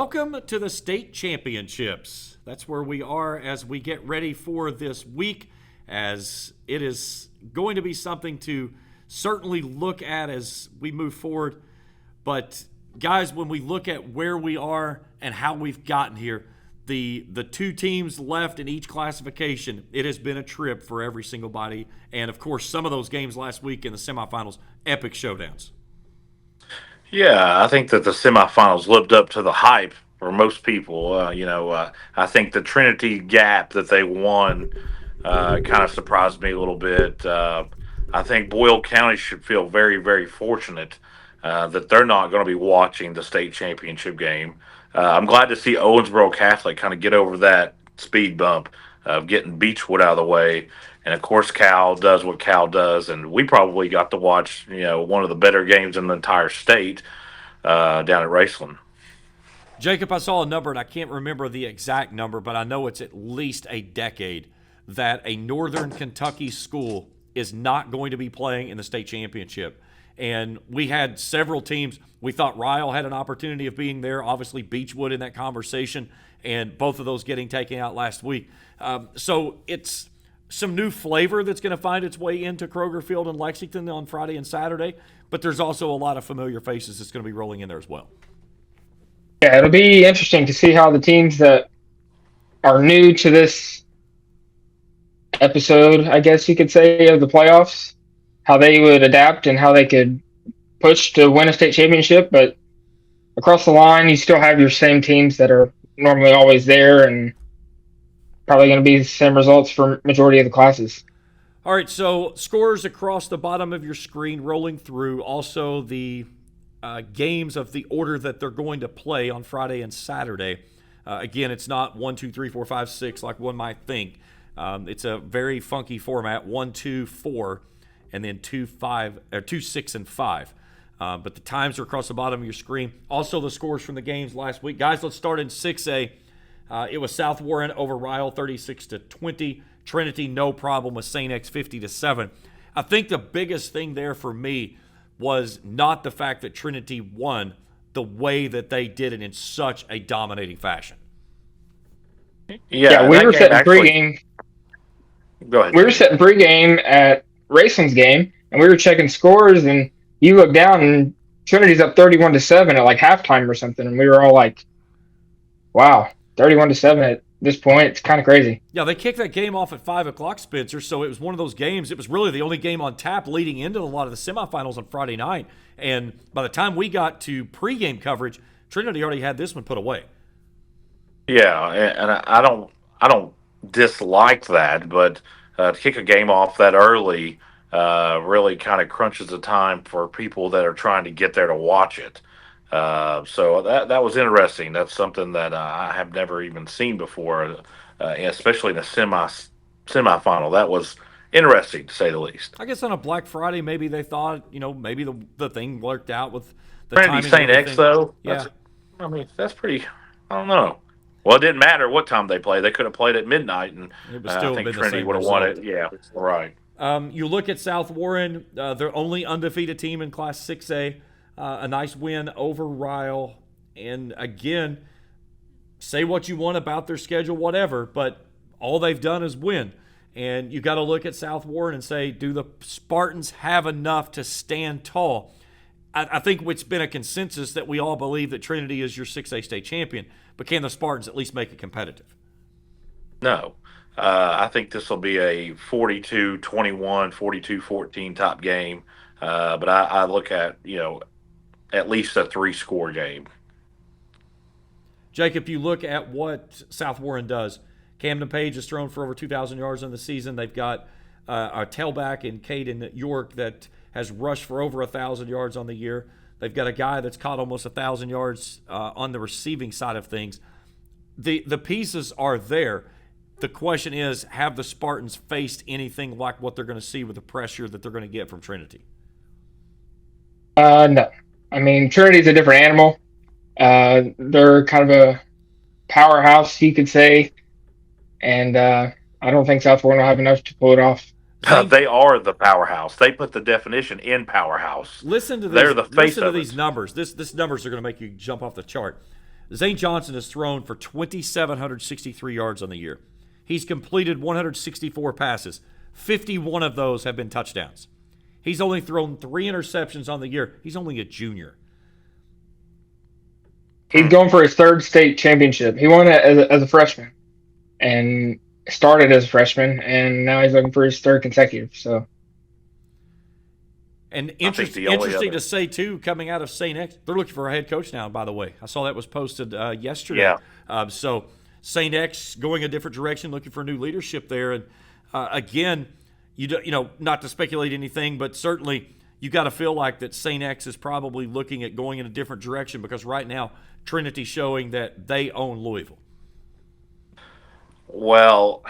Welcome to the state championships. That's where we are as we get ready for this week, as it is going to be something to certainly look at as we move forward. But guys, when we look at where we are and how we've gotten here, the two teams left in each classification, it has been a trip for every single body. And of course, some of those games last week in the semifinals, epic showdowns. Yeah, I think that the semifinals lived up to the hype for most people. I think the Trinity gap that they won kind of surprised me a little bit. I think Boyle County should feel very, very fortunate that they're not going to be watching the state championship game. I'm glad to see Owensboro Catholic kind of get over that speed bump of getting Beechwood out of the way. And of course, Cal does what Cal does, and we probably got to watch, one of the better games in the entire state down at Raceland. Jacob, I saw a number, and I can't remember the exact number, but I know it's at least a decade that a Northern Kentucky school is not going to be playing in the state championship. And we had several teams. We thought Ryle had an opportunity of being there, obviously Beechwood in that conversation, and both of those getting taken out last week. So it's some new flavor that's going to find its way into Kroger Field in Lexington on Friday and Saturday, but there's also a lot of familiar faces that's going to be rolling in there as well. Yeah, it'll be interesting to see how the teams that are new to this episode, I guess you could say, of the playoffs, how they would adapt and how they could push to win a state championship. But across the line, you still have your same teams that are normally always there and probably going to be the same results for majority of the classes. All right, so scores across the bottom of your screen rolling through. Also the games of the order that they're going to play on Friday and Saturday. Again, it's not 1, 2, 3, 4, 5, 6 like one might think. It's a very funky format, 1, 2, 4, and then 2, 5, or 2, 6, and 5. But the times are across the bottom of your screen. Also the scores from the games last week. Guys, let's start in 6A. It was South Warren over Ryle 36-20. Trinity, no problem with St. X 50-7. I think the biggest thing there for me was not the fact that Trinity won, the way that they did it in such a dominating fashion. Yeah, we were setting pregame. Go ahead. We were setting pregame at Raceland's game, and we were checking scores, and you look down, and Trinity's up 31-7 at like halftime or something, and we were all like, "Wow, 31-7 at this point, it's kind of crazy." Yeah, they kicked that game off at 5 o'clock, Spencer, so it was one of those games. It was really the only game on tap leading into a lot of the semifinals on Friday night. And by the time we got to pregame coverage, Trinity already had this one put away. Yeah, and I don't dislike that, but to kick a game off that early really kind of crunches the time for people that are trying to get there to watch it. So that was interesting. That's something that I have never even seen before, especially in a semifinal. That was interesting, to say the least. I guess on a Black Friday, maybe they thought, maybe the thing worked out with the Trinity timing. St. X, though, yeah. That's pretty, I don't know. Well, it didn't matter what time they played. They could have played at midnight, and it was still I think been Trinity would have result. won it. Yeah, right. You look at South Warren, their only undefeated team in Class 6A. A nice win over Ryle. And again, say what you want about their schedule, whatever, but all they've done is win. And you got to look at South Warren and say, do the Spartans have enough to stand tall? I think it's been a consensus that we all believe that Trinity is your 6A state champion, but can the Spartans at least make it competitive? No. I think this will be a 42-21, 42-14 top game. But I look at, at least a 3-score game. Jacob, you look at what South Warren does. Camden Page has thrown for over 2,000 yards in the season. They've got a tailback in Caden York that has rushed for over 1,000 yards on the year. They've got a guy that's caught almost 1,000 yards on the receiving side of things. The pieces are there. The question is, have the Spartans faced anything like what they're going to see with the pressure that they're going to get from Trinity? No. I mean, Trinity's a different animal. They're kind of a powerhouse, you could say. And I don't think South Florida will have enough to pull it off. They are the powerhouse. They put the definition in powerhouse. Listen to this. They're the face listen to of these it. numbers. This numbers are going to make you jump off the chart. Zane Johnson has thrown for 2,763 yards on the year. He's completed 164 passes. 51 of those have been touchdowns. He's only thrown 3 interceptions on the year. He's only a junior. He's going for his third state championship. He won it as a freshman and started as a freshman, and now he's looking for his third consecutive. So, and interesting to say too, coming out of St. X, they're looking for a head coach now. By the way, I saw that was posted yesterday. Yeah. So St. X going a different direction, looking for new leadership there. And again, not to speculate anything, but certainly you got to feel like that St. X is probably looking at going in a different direction, because right now Trinity's showing that they own Louisville. Well,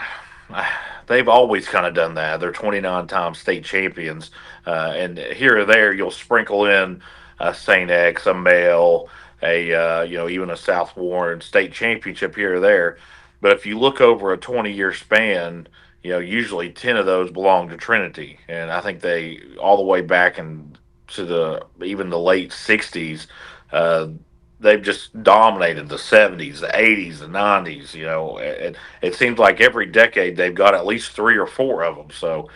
they've always kind of done that. They're 29-time state champions, and here or there you'll sprinkle in a St. X, a Male, even a South Warren state championship here or there. But if you look over a 20-year span, usually 10 of those belong to Trinity, and I think they all the way back into even the late '60s. They've just dominated the '70s, the '80s, the '90s. It seems like every decade they've got at least 3 or 4 of them. So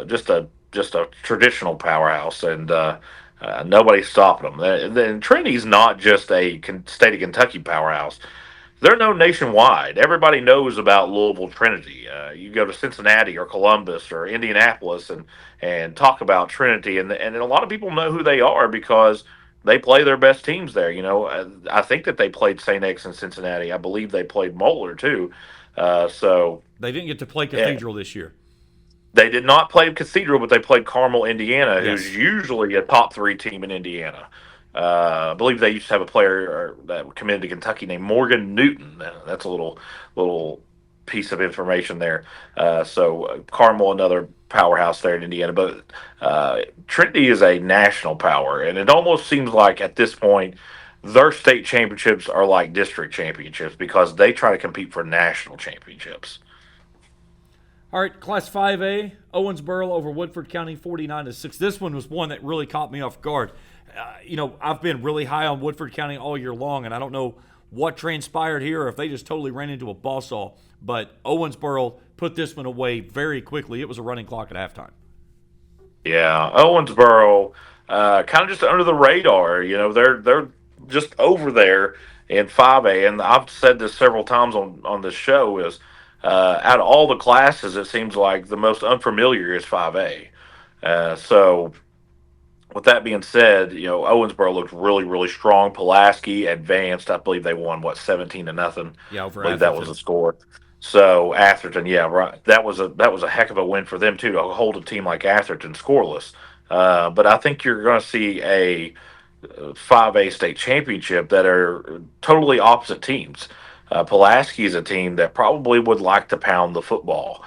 just a traditional powerhouse, and nobody's stopping them. Then Trinity's not just a state of Kentucky powerhouse. They're known nationwide. Everybody knows about Louisville Trinity. You go to Cincinnati or Columbus or Indianapolis and talk about Trinity, and a lot of people know who they are because they play their best teams there. I think that they played St. X in Cincinnati. I believe they played Moeller too. So they didn't get to play Cathedral this year. They did not play Cathedral, but they played Carmel, Indiana, who's usually a top 3 team in Indiana. I believe they used to have a player that committed to Kentucky named Morgan Newton. That's a little piece of information there. So Carmel, another powerhouse there in Indiana. But Trinity is a national power, and it almost seems like at this point their state championships are like district championships because they try to compete for national championships. All right, Class 5A, Owensboro over Woodford County, 49-6. This one was one that really caught me off guard. I've been really high on Woodford County all year long, and I don't know what transpired here or if they just totally ran into a buzzsaw. But Owensboro put this one away very quickly. It was a running clock at halftime. Yeah, Owensboro kind of just under the radar. They're just over there in 5A, and I've said this several times on this show is out of all the classes, it seems like the most unfamiliar is 5A. So with that being said, Owensboro looked really, really strong. Pulaski advanced. I believe they won 17-0. Yeah, over I believe Atherton. that was the score. So Atherton, yeah, right. That was a heck of a win for them too, to hold a team like Atherton scoreless. But I think you're going to see a 5A state championship that are totally opposite teams. Pulaski is a team that probably would like to pound the football.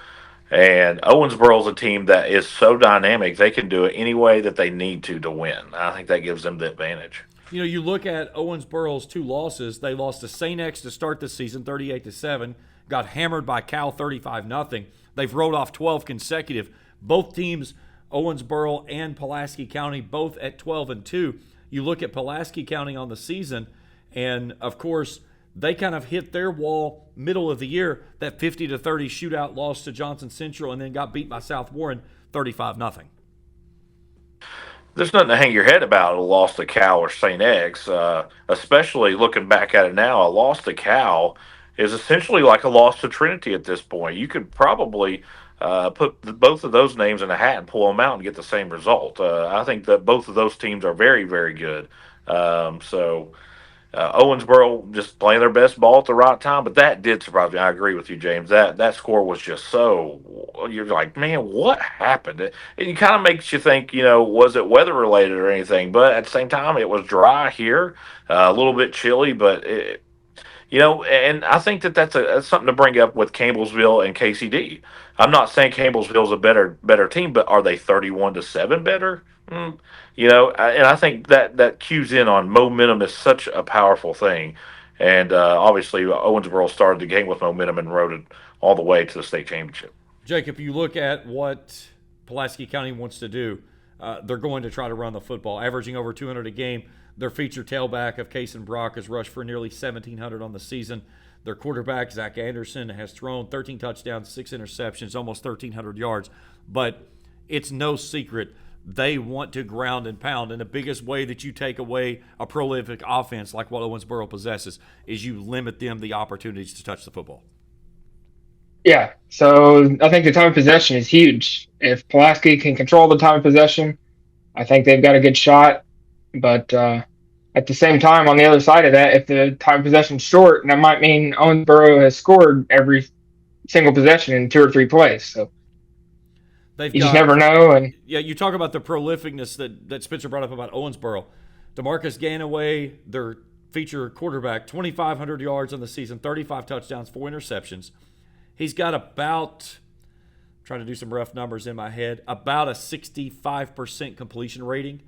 And Owensboro is a team that is so dynamic, they can do it any way that they need to win. I think that gives them the advantage. You look at Owensboro's 2 losses. They lost to St. X to start the season, 38-7. Got hammered by Cal, 35-0. They've rolled off 12 consecutive. Both teams, Owensboro and Pulaski County, both at 12-2. You look at Pulaski County on the season, and of course, they kind of hit their wall middle of the year, that 50-30 shootout loss to Johnson Central, and then got beat by South Warren 35-0. There's nothing to hang your head about a loss to Cal or St. X, especially looking back at it now. A loss to Cal is essentially like a loss to Trinity at this point. You could probably put both of those names in a hat and pull them out and get the same result. I think that both of those teams are very, very good. Owensboro just playing their best ball at the right time, but that did surprise me. I agree with you, James. That score was just so, you're like, man, what happened? And it kind of makes you think, was it weather related or anything? But at the same time, it was dry here, a little bit chilly, but and I think that's something to bring up with Campbellsville and KCD. I'm not saying Campbellsville's a better team, but are they 31-7 better? And I think that cues in on momentum is such a powerful thing. And obviously, Owensboro started the game with momentum and rode it all the way to the state championship. Jacob, you look at what Pulaski County wants to do. they're going to try to run the football, averaging over 200 a game. Their featured tailback of Case and Brock has rushed for nearly 1,700 on the season. Their quarterback, Zach Anderson, has thrown 13 touchdowns, 6 interceptions, almost 1,300 yards. But it's no secret they want to ground and pound. And the biggest way that you take away a prolific offense like what Owensboro possesses is you limit them the opportunities to touch the football. Yeah, so I think the time of possession is huge. If Pulaski can control the time of possession, I think they've got a good shot. But at the same time, on the other side of that, if the time of possession is short, that might mean Owensboro has scored every single possession in 2 or 3 plays. So you just never know. And yeah, you talk about the prolificness that Spencer brought up about Owensboro. DeMarcus Ganaway, their feature quarterback, 2,500 yards on the season, 35 touchdowns, 4 interceptions. He's got about, I'm trying to do some rough numbers in my head, about a 65% completion rating,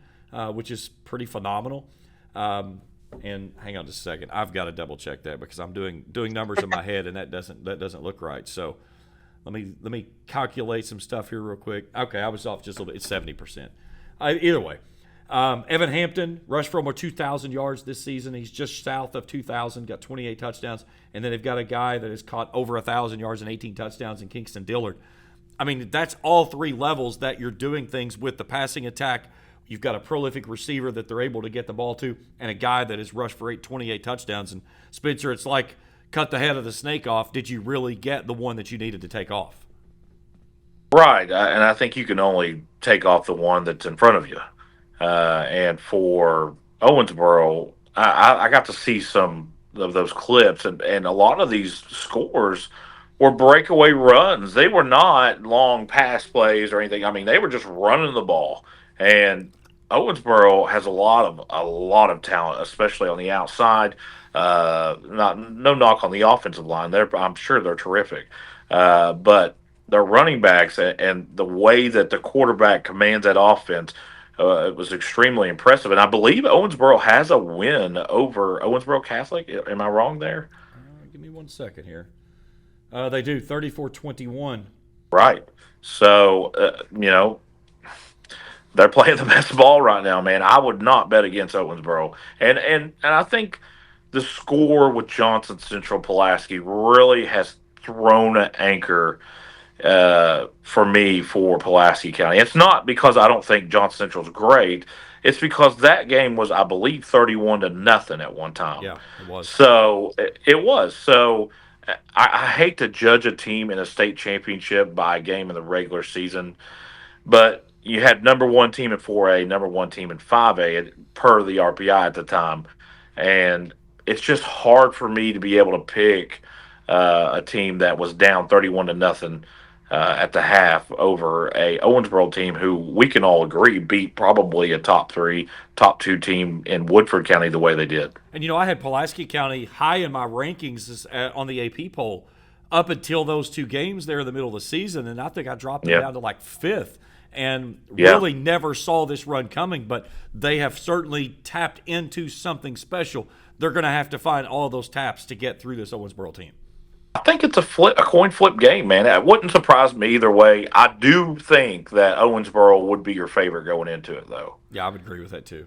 which is pretty phenomenal. And hang on just a second, I've got to double check that because I'm doing numbers in my head and that doesn't look right. So let me calculate some stuff here real quick. Okay, I was off just a little bit. It's 70%. Either way, Evan Hampton rushed for over 2,000 yards this season. He's just south of 2,000, got 28 touchdowns. And then they've got a guy that has caught over 1,000 yards and 18 touchdowns in Kingston Dillard. I mean, that's all 3 levels that you're doing things with the passing attack. You've got a prolific receiver that they're able to get the ball to and a guy that has rushed for 28 touchdowns. And Spencer, it's like cut the head of the snake off. Did you really get the one that you needed to take off? Right, and I think you can only take off the one that's in front of you. And for Owensboro, I got to see some of those clips, and a lot of these scores were breakaway runs. They were not long pass plays or anything. I mean, they were just running the ball. And Owensboro has a lot of talent, especially on the outside. No knock on the offensive line. I'm sure they're terrific, but their running backs and the way that the quarterback commands that offense. It was extremely impressive, and I believe Owensboro has a win over Owensboro Catholic. Am I wrong there? Give me 1 second here. They do 34-21. Right. So they're playing the best ball right now, man. I would not bet against Owensboro, and I think the score with Johnson Central Pulaski really has thrown an anchor for me for Pulaski County. It's not because I don't think Johnson Central's great. It's because that game was, I believe, 31-0 at one time. Yeah, it was. So it was. So I hate to judge a team in a state championship by a game in the regular season, but you had number 1 team in 4A, number 1 team in 5A per the RPI at the time, and it's just hard for me to be able to pick a team that was down 31-0 at the half over a Owensboro team who we can all agree beat probably a top 3, top 2 team in Woodford County the way they did. And, I had Pulaski County high in my rankings on the AP poll up until those 2 games there in the middle of the season, and I think I dropped them down to like 5th and really never saw this run coming, but they have certainly tapped into something special. They're going to have to find all those taps to get through this Owensboro team. I think it's a coin flip game, man. It wouldn't surprise me either way. I do think that Owensboro would be your favorite going into it, though. Yeah, I would agree with that too.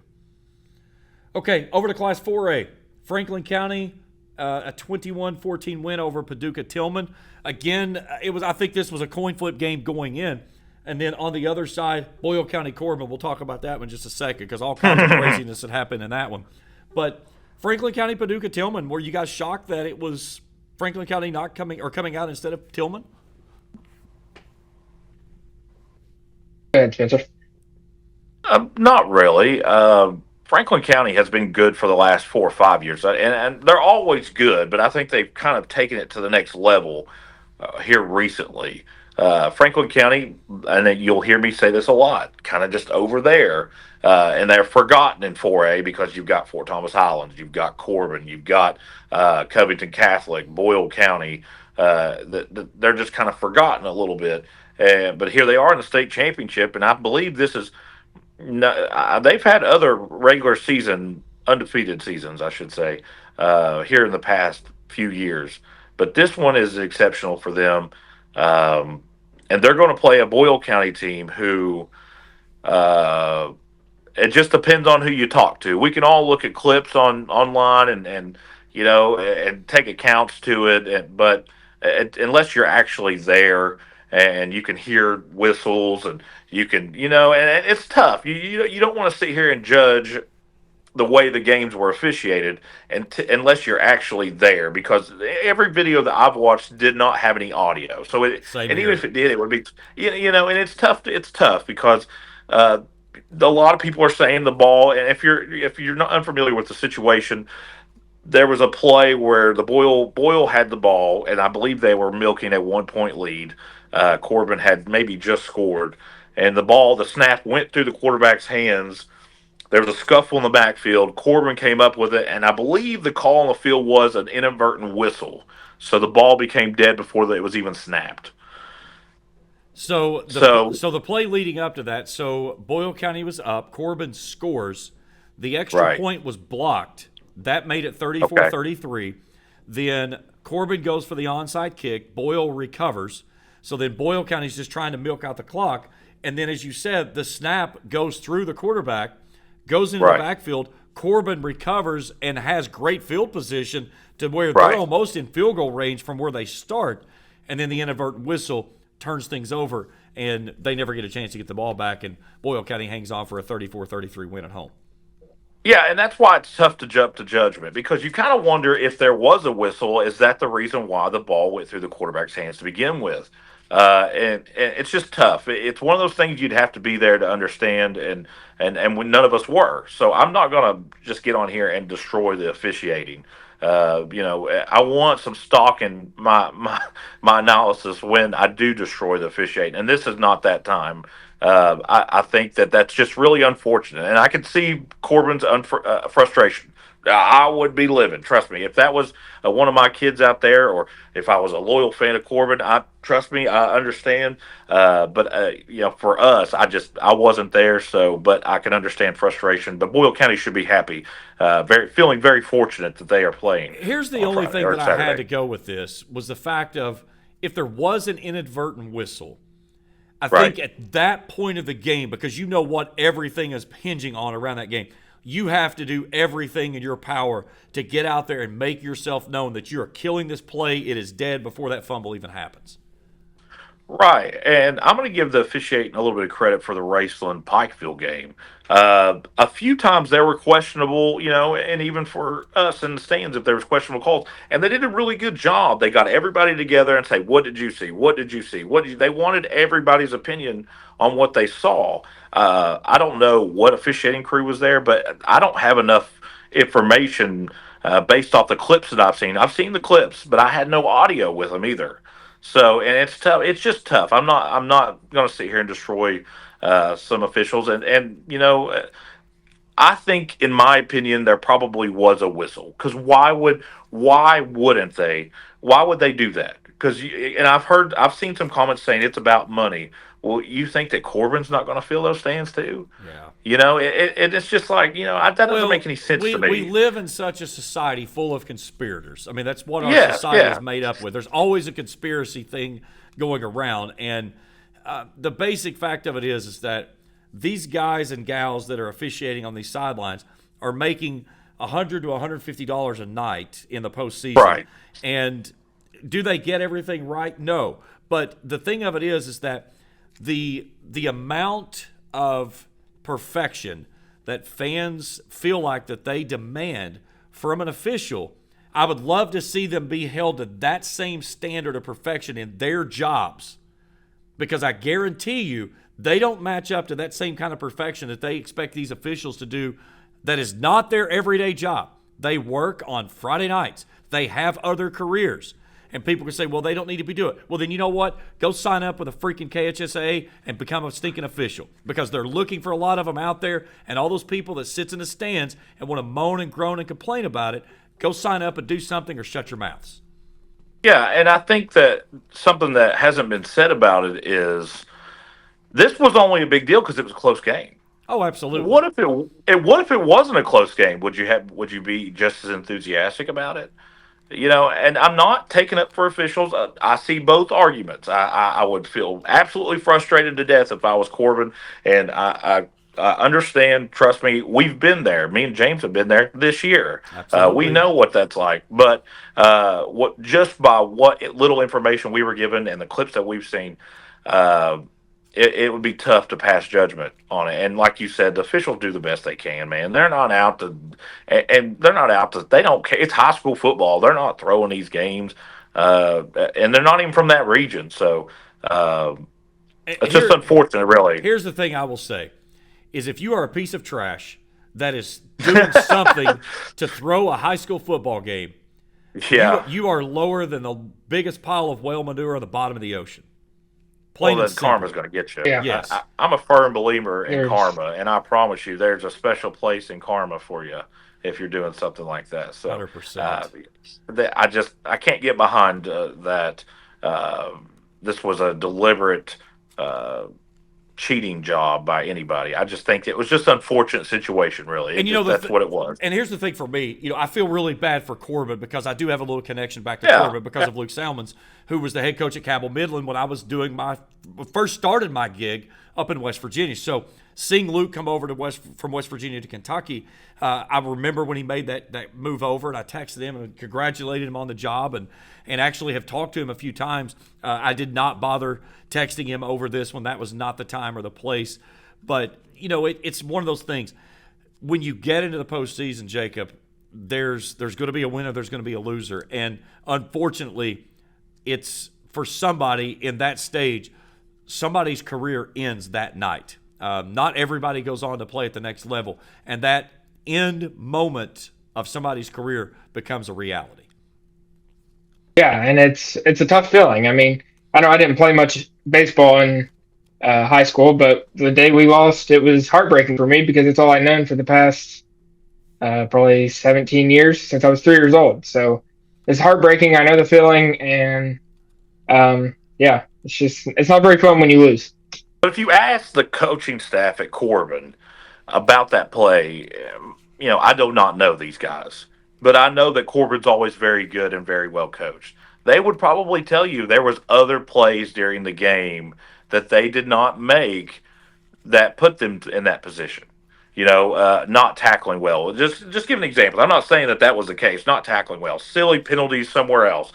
Okay, over to Class 4A. Franklin County, a 21-14 win over Paducah Tillman. Again, I think this was a coin flip game going in. And then on the other side, Boyle County Corbin. We'll talk about that one in just a second because all kinds of craziness had happened in that one. But Franklin County, Paducah Tillman, were you guys shocked that it was Franklin County not coming out instead of Tillman? Go ahead, Spencer. Not really. Franklin County has been good for the last 4 or 5 years, and they're always good, but I think they've kind of taken it to the next level here recently. Franklin County, and you'll hear me say this a lot, kind of just over there, and they're forgotten in 4A because you've got Fort Thomas Highlands, you've got Corbin, you've got Covington Catholic, Boyle County. They're just kind of forgotten a little bit. But here they are in the state championship, and I believe this is they've had other regular season, undefeated seasons, I should say, here in the past few years. But this one is exceptional for them. And they're going to play a Boyle County team who Uh, it just depends on who you talk to. We can all look at clips online and and take accounts to it, but unless you're actually there and you can hear whistles and you can and it's tough. You don't want to sit here and judge the way the games were officiated unless you're actually there, because every video that I've watched did not have any audio. So Same and even here. if it did, it would be and it's tough. It's tough because uh, a lot of people are saying the ball. And if you're not unfamiliar with the situation, there was a play where the Boyle had the ball, and I believe they were milking a 1 point lead. Corbin had maybe just scored, and the snap went through the quarterback's hands. There was a scuffle in the backfield. Corbin came up with it, and I believe the call on the field was an inadvertent whistle. So the ball became dead before it was even snapped. So, So the play leading up to that, so Boyle County was up, Corbin scores, the extra right. point was blocked. That made it Okay. 34-33. Then Corbin goes for the onside kick, Boyle recovers. So then Boyle County's just trying to milk out the clock, and then as you said, the snap goes through the quarterback, goes into the Right. backfield. Corbin recovers and has great field position to where they're Right. almost in field goal range from where they start. And then the inadvertent whistle turns things over, and they never get a chance to get the ball back. And Boyle County hangs on for a 34-33 win at home. Yeah, and that's why it's tough to jump to judgment, because you kind of wonder, if there was a whistle, is that the reason why the ball went through the quarterback's hands to begin with? And it's just tough. It's one of those things you'd have to be there to understand, and when none of us were. So I'm not going to just get on here and destroy the officiating. I want some stock in my analysis when I do destroy the officiating, and this is not that time. I think that that's just really unfortunate, and I can see Corbin's frustration. I would be livid. Trust me. If that was one of my kids out there, or if I was a loyal fan of Corbin, I trust me. I understand. But for us, I wasn't there, so but I can understand frustration. But Boyle County should be happy, feeling very fortunate that they are playing Here's the on only Friday thing or that I had Saturday. to go with this was the fact of, if there was an inadvertent whistle, I Right. think at that point of the game, because you know what everything is hinging on around that game, you have to do everything in your power to get out there and make yourself known that you are killing this play. It is dead before that fumble even happens. Right, and I'm going to give the officiating a little bit of credit for the Raceland Pikeville game. A few times they were questionable, and even for us in the stands, if there was questionable calls, and they did a really good job. They got everybody together and say, "What did you see? What did you see? What did you?" They wanted everybody's opinion on what they saw. I don't know what officiating crew was there, but I don't have enough information based off the clips that I've seen. I've seen the clips, but I had no audio with them either. So, and it's tough. It's just tough. I'm not going to sit here and destroy some officials. And I think, in my opinion, there probably was a whistle. Because why wouldn't they? Why would they do that? Because and I've seen some comments saying it's about money. Well, you think that Corbin's not going to fill those stands too? Yeah. It's just like, that doesn't make Well, any sense we to we me. live in such a society full of conspirators. I mean, that's what our Yeah, society yeah, is made up with. There's always a conspiracy thing going around, and the basic fact of it is that these guys and gals that are officiating on these sidelines are making $100 to $150 a night in the postseason, right, and do they get everything right? No, but the thing of it is that the amount of perfection that fans feel like that they demand from an official, I would love to see them be held to that same standard of perfection in their jobs, because I guarantee you they don't match up to that same kind of perfection that they expect these officials to do. That is not their everyday job. They work on Friday nights. They have other careers. And people can say, well, they don't need to be doing it. Well, then you know what? Go sign up with a freaking KHSA and become a stinking official, because they're looking for a lot of them out there. And all those people that sits in the stands and want to moan and groan and complain about it, go sign up and do something, or shut your mouths. yeah. And I think that something that hasn't been said about it is, this was only a big deal because it was a close game. Oh, absolutely. What if it wasn't a close game? Would you be just as enthusiastic about it? And I'm not taking up for officials. I see both arguments. I would feel absolutely frustrated to death if I was Corbin, and I understand. Trust me, we've been there. Me and James have been there this year. We Absolutely. know what that's like. But what just by what little information we were given and the clips that we've seen, uh, it would be tough to pass judgment on it. And like you said, the officials do the best they can, man. They're not out to, and they're not out to. They don't care. It's high school football. They're not throwing these games, and they're not even from that region. So uh, it's just unfortunate, really. Here's the thing I will say is if you are a piece of trash that is doing something to throw a high school football game, Yeah. you are lower than the biggest pile of whale manure on the bottom of the ocean. Well, Plain and then simple. karma's going to get you. Yeah. Yes. I'm a firm believer in There's karma, and I promise you, there's a special place in karma for you if you're doing something like that. So, 100%. I can't get behind that. Uh, this was a deliberate uh, cheating job by anybody. I just think it was just an unfortunate situation. Really, And that's what it was. and here's the thing for me, I feel really bad for Corbin because I do have a little connection back to Yeah. Corbin because of Luke Salmons, who was the head coach at Cabell Midland when I was doing first started my gig up in West Virginia. So seeing Luke come over to from West Virginia to Kentucky, I remember when he made that move over, and I texted him and congratulated him on the job, and actually have talked to him a few times. I did not bother texting him over this one. That was not the time or the place. But, it's one of those things. When you get into the postseason, Jacob, there's going to be a winner, there's going to be a loser. And unfortunately, it's for somebody in that stage, somebody's career ends that night. Not everybody goes on to play at the next level. And that end moment of somebody's career becomes a reality. Yeah, and it's a tough feeling. I mean, I know I didn't play much baseball in high school, but the day we lost, it was heartbreaking for me because it's all I've known for the past probably 17 years since I was 3 years old. So it's heartbreaking. I know the feeling, and yeah, it's not very fun when you lose. But if you ask the coaching staff at Corbin about that play, I do not know these guys, but I know that Corbin's always very good and very well coached. They would probably tell you there was other plays during the game that they did not make that put them in that position. Not tackling well. Just give an example. I'm not saying that was the case. Not tackling well, silly penalties somewhere else,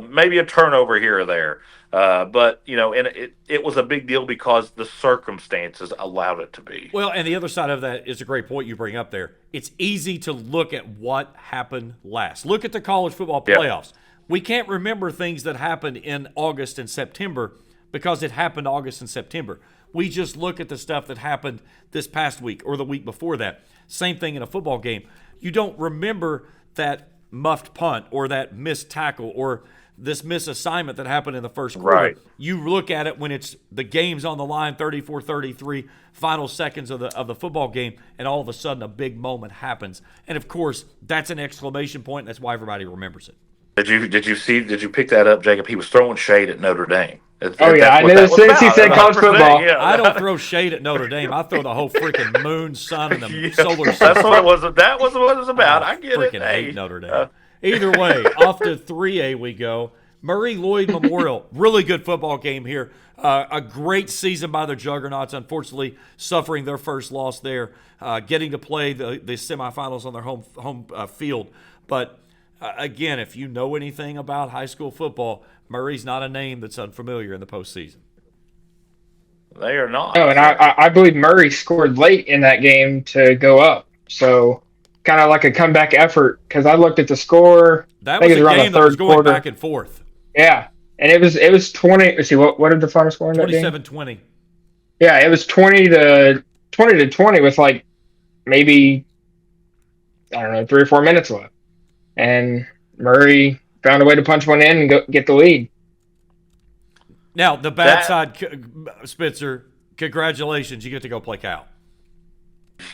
maybe a turnover here or there. But and it was a big deal because the circumstances allowed it to be. Well, and the other side of that is a great point you bring up there. It's easy to look at what happened last. Look at the college football Yeah. playoffs. We can't remember things that happened in August and September because it happened August and September. We just look at the stuff that happened this past week or the week before that. Same thing in a football game. You don't remember that muffed punt or that missed tackle or this misassignment that happened in the first quarter. Right. You look at it when it's the game's on the line, 34-33, final seconds of the football game, and all of a sudden a big moment happens. And of course, that's an exclamation point. That's why everybody remembers it. Did you pick that up, Jacob? He was throwing shade at Notre Dame. Oh yeah, I knew as soon as he said college 100%, football. yeah. I don't throw shade at Notre Dame. I throw the whole freaking moon, sun, and the Yeah, solar that's system. what it was. That was what it was about. I get it. Freaking Hey, hate Notre Dame. Either way, off to 3A we go. Murray Lloyd Memorial, really good football game here. A great season by the Juggernauts, unfortunately suffering their first loss there, getting to play the semifinals on their home field. But again, if you know anything about high school football, Murray's not a name that's unfamiliar in the postseason. they are not. Oh, and I believe Murray scored late in that game to go up. So kind of like a comeback effort because I looked at the score. That I think was it a around game the that was third going quarter. back and forth. Yeah, and it was 20. Let's see, what did the final score in that game? 27-20. Yeah, it was 20 with like maybe I don't know 3 or 4 minutes left, and Murray found a way to punch one in and get the lead. Now, the bad side, Spitzer, congratulations. You get to go play Cal.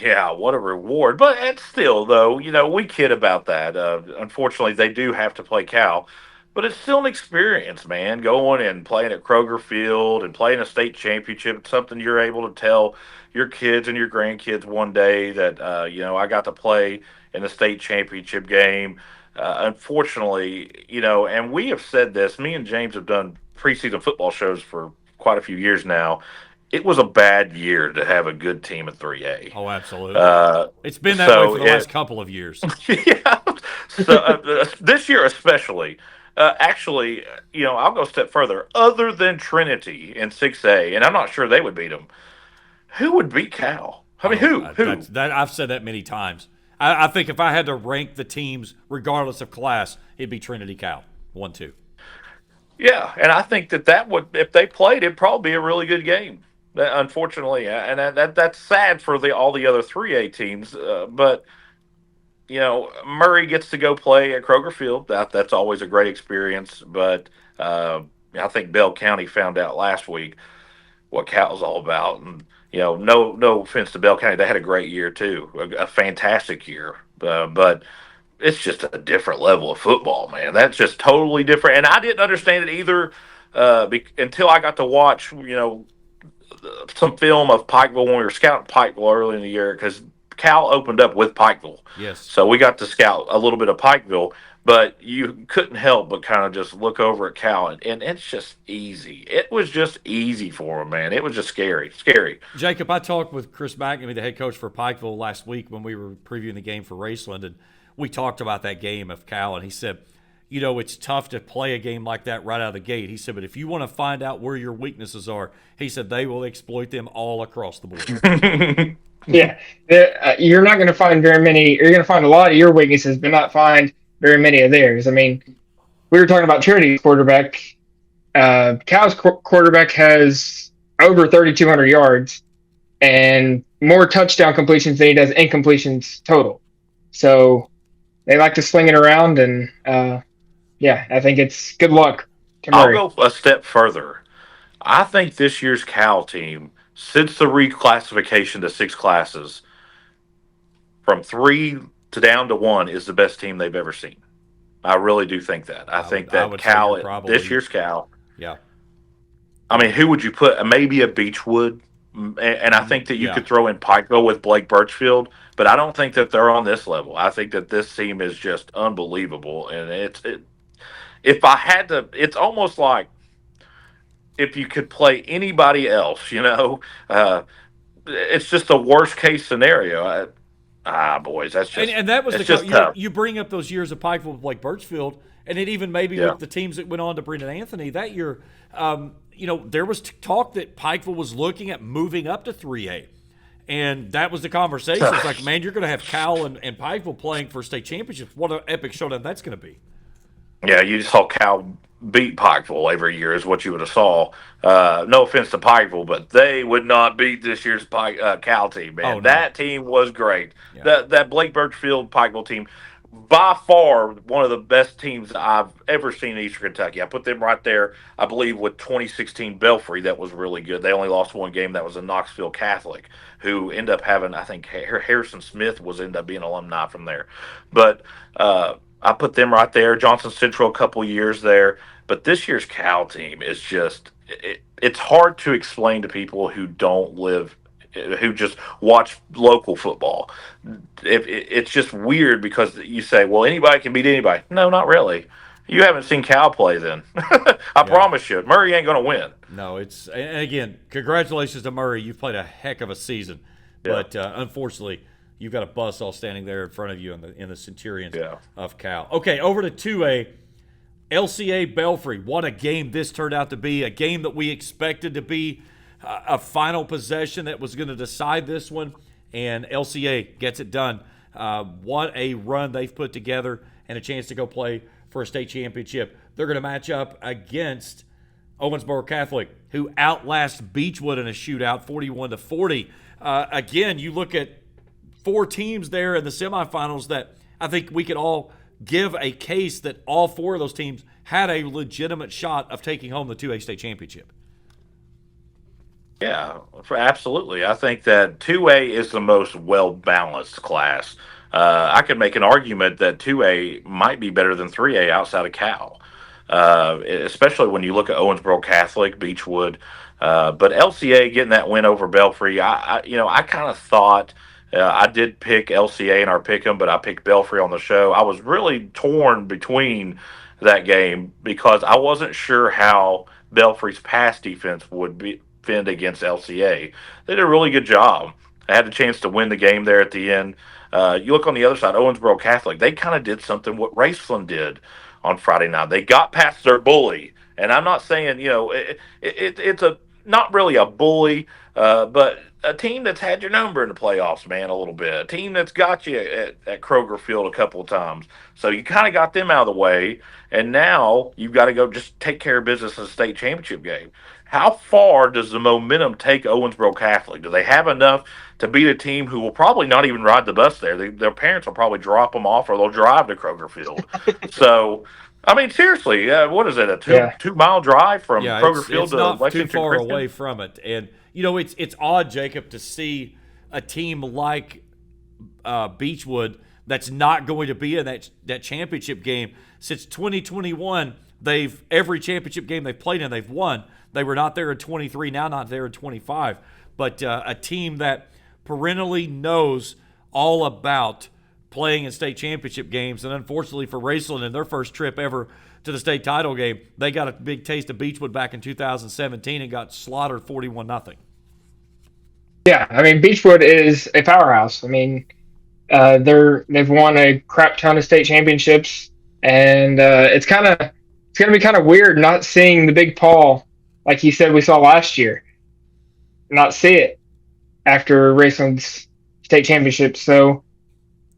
Yeah, what a reward. But it's still, though, we kid about that. Unfortunately, they do have to play Cal. But it's still an experience, man, going and playing at Kroger Field and playing a state championship. It's something you're able to tell your kids and your grandkids one day that, I got to play in the state championship game. unfortunately, and we have said this. Me and James have done preseason football shows for quite a few years now. It was a bad year to have a good team at 3A. Oh, absolutely. Uh, It's been that way so for the it, last couple of years. yeah. So this year especially, actually, I'll go a step further. Other than Trinity in 6A, and I'm not sure they would beat them. Who would beat Cal? I I mean, don't. who? That's Who? that. I've said that many times. I think if I had to rank the teams, regardless of class, it'd be Trinity Cal 1-2. Yeah, and I think that would, if they played, it'd probably be a really good game. Unfortunately, and that's sad for the all the other 3A teams. But Murray gets to go play at Kroger Field. That's always a great experience. But I think Bell County found out last week what Cal's all about. And no offense to Bell County, they had a great year too, a fantastic year. But it's just a different level of football, man. That's just totally different. And I didn't understand it either until I got to watch, some film of Pikeville when we were scouting Pikeville early in the year because Cal opened up with Pikeville. Yes. So we got to scout a little bit of Pikeville, but you couldn't help but kind of just look over at Cal, and it's just easy. It was just easy for him, man. It was just scary, scary. Jacob, I talked with Chris McNamee, the head coach for Pikeville, last week when we were previewing the game for Raceland, and we talked about that game of Cal, and he said, it's tough to play a game like that right out of the gate. He said, but if you want to find out where your weaknesses are, he said they will exploit them all across the board. Yeah, you're not going to find very many. You're going to find a lot of your weaknesses, but not find very many of theirs. I mean, we were talking about Trinity's quarterback. Cal's quarterback has over 3,200 yards and more touchdown completions than he does incompletions total. So they like to sling it around, and I think it's good luck to Murray. I'll go a step further. I think this year's Cal team, since the reclassification to six classes, from three to down to one, is the best team they've ever seen. I really do think that. I think that would say you're Cal, probably, this year's Cal. Yeah. I mean, who would you put? Maybe a Beechwood, and I think that you could throw in Pikeville with Blake Birchfield, but I don't think that they're on this level. I think that this team is just unbelievable, and if I had to, it's almost like if you could play anybody else, it's just the worst case scenario. Boys, that's just and that was it's just tough. You bring up those years of Pikeville with Blake Birchfield, and it even maybe with the teams that went on to Brendan Anthony that year. There was talk that Pikeville was looking at moving up to 3A. And that was the conversation. It's like, man, you're going to have Cal and Pikeville playing for state championships. What an epic showdown that's going to be. Yeah, you just saw Cal beat Pikeville every year is what you would have saw. No offense to Pikeville, but they would not beat this year's Cal team, man. Oh, no. That team was great. Yeah. That Blake Birchfield Pikeville team, by far one of the best teams I've ever seen in Eastern Kentucky. I put them right there, I believe, with 2016 Belfry. That was really good. They only lost one game. That was a Knoxville Catholic, who ended up having, I think, Harrison Smith ended up being an alumni from there. But I put them right there. Johnson Central a couple years there. But this year's Cal team is just it's hard to explain to people who don't live, who just watch local football. It's just weird because you say, well, anybody can beat anybody. No, not really. You haven't seen Cal play then. I promise you. Murray ain't going to win. No, and again, congratulations to Murray. You've played a heck of a season. Yeah. But unfortunately, you've got a bus all standing there in front of you in the Centurions of Cal. Okay, over to 2A. LCA Belfry. What a game this turned out to be. A game that we expected to be a final possession that was going to decide this one. And LCA gets it done. What a run they've put together and a chance to go play for a state championship. They're going to match up against Owensboro Catholic, who outlasts Beechwood in a shootout, 41-40. Again, you look at four teams there in the semifinals that I think we could all give a case that all four of those teams had a legitimate shot of taking home the 2A state championship. Yeah, absolutely. I think that 2A is the most well-balanced class. I could make an argument that 2A might be better than 3A outside of Cal, especially when you look at Owensboro Catholic, Beechwood. But LCA getting that win over Belfry, I kind of thought I did pick LCA in our pick 'em, but I picked Belfry on the show. I was really torn between that game because I wasn't sure how Belfry's pass defense would be fend against LCA. They did a really good job. I had a chance to win the game there at the end. You look on the other side, Owensboro Catholic. They kind of did something what Raceland did on Friday night. They got past their bully, and I'm not saying it's a not really a bully, but a team that's had your number in the playoffs, man, a little bit. A team that's got you at Kroger Field a couple of times. So you kind of got them out of the way, and now you've got to go just take care of business in the state championship game. How far does the momentum take Owensboro Catholic? Do they have enough to beat a team who will probably not even ride the bus there? Their parents will probably drop them off, or they'll drive to Kroger Field. So, I mean, seriously, what is it? A Yeah. 2 mile drive from Yeah, Kroger Field it's to not Lexington too far Christian? away from it. And, it's odd, Jacob, to see a team like Beechwood that's not going to be in that championship game. Since 2021, every championship game they've played in, they've won. They were not there in 23, now not there in 25. But a team that perennially knows all about playing in state championship games. And unfortunately for Raceland, in their first trip ever to the state title game, they got a big taste of Beechwood back in 2017 and got slaughtered 41-0. Yeah, I mean Beechwood is a powerhouse. I mean, they've won a crap ton of state championships, and it's gonna be kind of weird not seeing the Big Paul like you said we saw last year, not see it after Raceland's state championship. So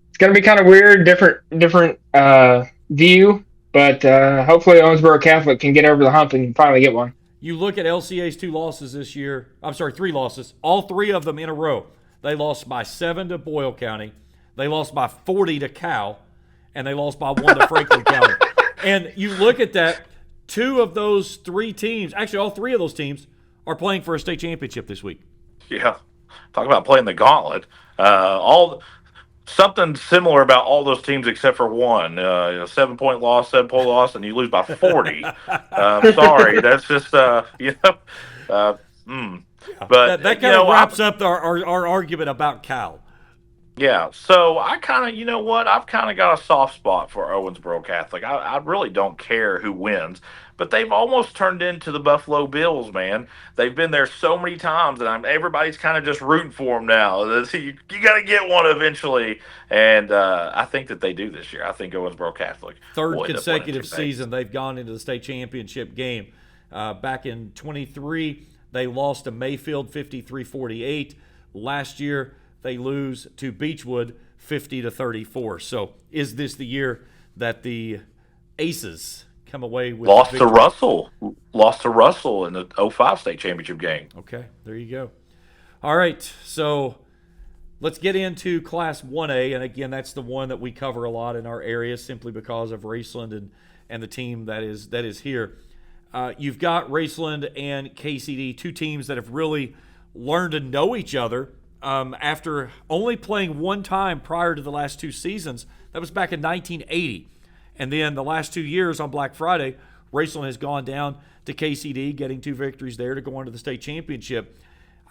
it's gonna be kind of weird, different view, but hopefully Owensboro Catholic can get over the hump and finally get one. You look at LCA's 2 losses this year. I'm sorry, 3 losses. All 3 of them in a row. They lost by 7 to Boyle County. They lost by 40 to Cal. And they lost by 1 to Franklin County. And you look at that, 2 of those 3 teams, actually all 3 of those teams, are playing for a state championship this week. Yeah, talk about playing the gauntlet. All something similar about all those teams except for one. 7 point loss, 7 point loss, and you lose by 40. Sorry, that's just Uh, mm. But That kind of wraps up our argument about Cal. yeah, so I kind of, I've kind of got a soft spot for Owensboro Catholic. I really don't care who wins, but they've almost turned into the Buffalo Bills, man. They've been there so many times, and everybody's kind of just rooting for them now. You got to get one eventually, and I think that they do this year. I think Owensboro Catholic Third will end up winning consecutive 2 season they've gone into the state championship game. Back in 23, they lost to Mayfield 53-48. Last year, they lose to Beechwood 50-34. So, is this the year that the Aces come away with Lost the to victory? Russell in the '05 state championship game. Okay, there you go. All right, so let's get into Class 1A, and again, that's the one that we cover a lot in our area simply because of Raceland and the team that is here. You've got Raceland and KCD, 2 teams that have really learned to know each other after only playing 1 time prior to the last 2 seasons. That was back in 1980. And then the last 2 years on Black Friday, Raceland has gone down to KCD, getting 2 victories there to go on to the state championship.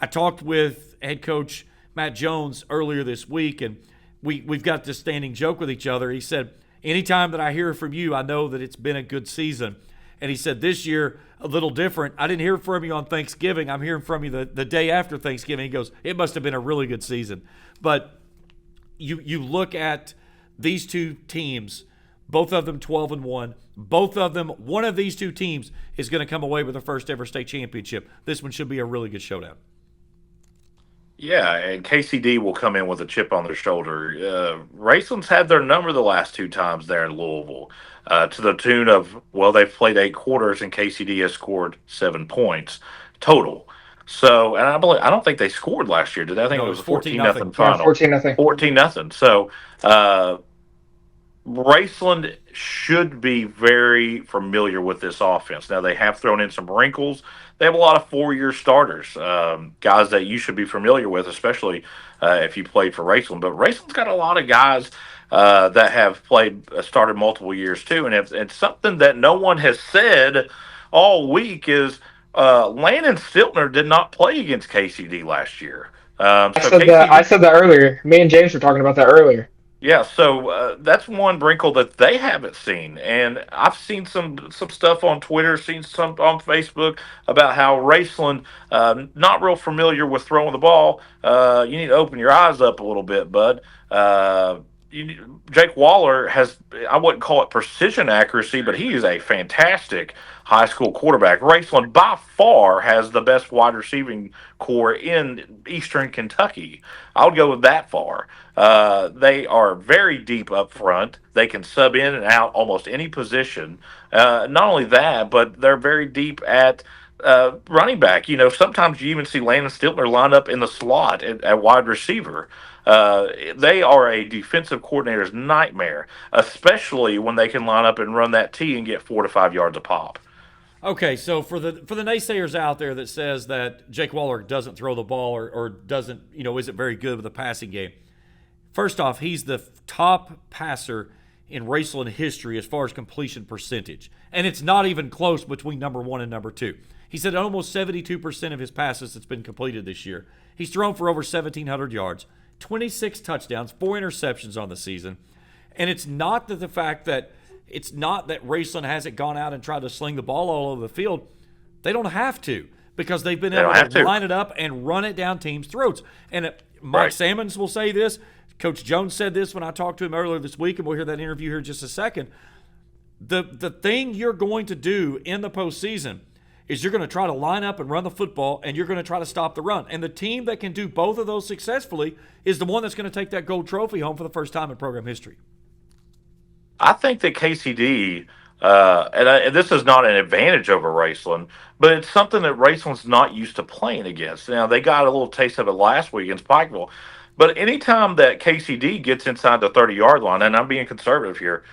I talked with head coach Matt Jones earlier this week, and we've got this standing joke with each other. He said, anytime that I hear from you, I know that it's been a good season. And he said, this year, a little different. I didn't hear from you on Thanksgiving. I'm hearing from you the day after Thanksgiving. He goes, it must have been a really good season. But you look at these 2 teams, both of them 12-1. Both of them, one of these 2 teams is going to come away with their first ever state championship. This one should be a really good showdown. Yeah, and KCD will come in with a chip on their shoulder. Raceland's had their number the last 2 times there in Louisville, to the tune of, they've played 8 quarters and KCD has scored 7 points total. So, and I don't think they scored last year, did they? I think No, it was a 14-0 14-0 final. 14-0. 14-0. So, Raceland should be very familiar with this offense. Now, they have thrown in some wrinkles. They have a lot of 4-year starters, guys that you should be familiar with, especially if you played for Raceland. But Raceland's got a lot of guys that have started multiple years too. And it's something that no one has said all week is Landon Stiltner did not play against KCD last year. I So said that. I KCD, said that earlier. Me and James were talking about that earlier. yeah, so that's one wrinkle that they haven't seen, and I've seen some stuff on Twitter, seen some on Facebook about how Raceland, not real familiar with throwing the ball. You need to open your eyes up a little bit, bud. Uh, Jake Waller has, I wouldn't call it precision accuracy, but he is a fantastic high school quarterback. Raceland by far has the best wide receiving core in Eastern Kentucky. I would go with that far. They are very deep up front. They can sub in and out almost any position. Not only that, but they're very deep at running back. Sometimes you even see Landon Stiltner line up in the slot at wide receiver. They are a defensive coordinator's nightmare, especially when they can line up and run that T and get 4 to 5 yards a pop. Okay, so for the naysayers out there that says that Jake Waller doesn't throw the ball or doesn't, isn't very good with the passing game. First off, he's the top passer in Raceland history as far as completion percentage. And it's not even close between number one and number two. He's at almost 72% of his passes that's been completed this year. He's thrown for over 1,700 yards, 26 touchdowns, 4 interceptions on the season. And it's not that the fact that it's not that Raceland hasn't gone out and tried to sling the ball all over the field. They don't have to because they've been able to line it up and run it down teams' throats. And Mike Sammons will say this. Coach Jones said this when I talked to him earlier this week, and we'll hear that interview here in just a second. The thing you're going to do in the postseason is you're going to try to line up and run the football, and you're going to try to stop the run. And the team that can do both of those successfully is the one that's going to take that gold trophy home for the first time in program history. I think that KCD, and this is not an advantage over Raceland, but it's something that Raceland's not used to playing against. Now, they got a little taste of it last week against Pikeville, but anytime that KCD gets inside the 30-yard line, and I'm being conservative here,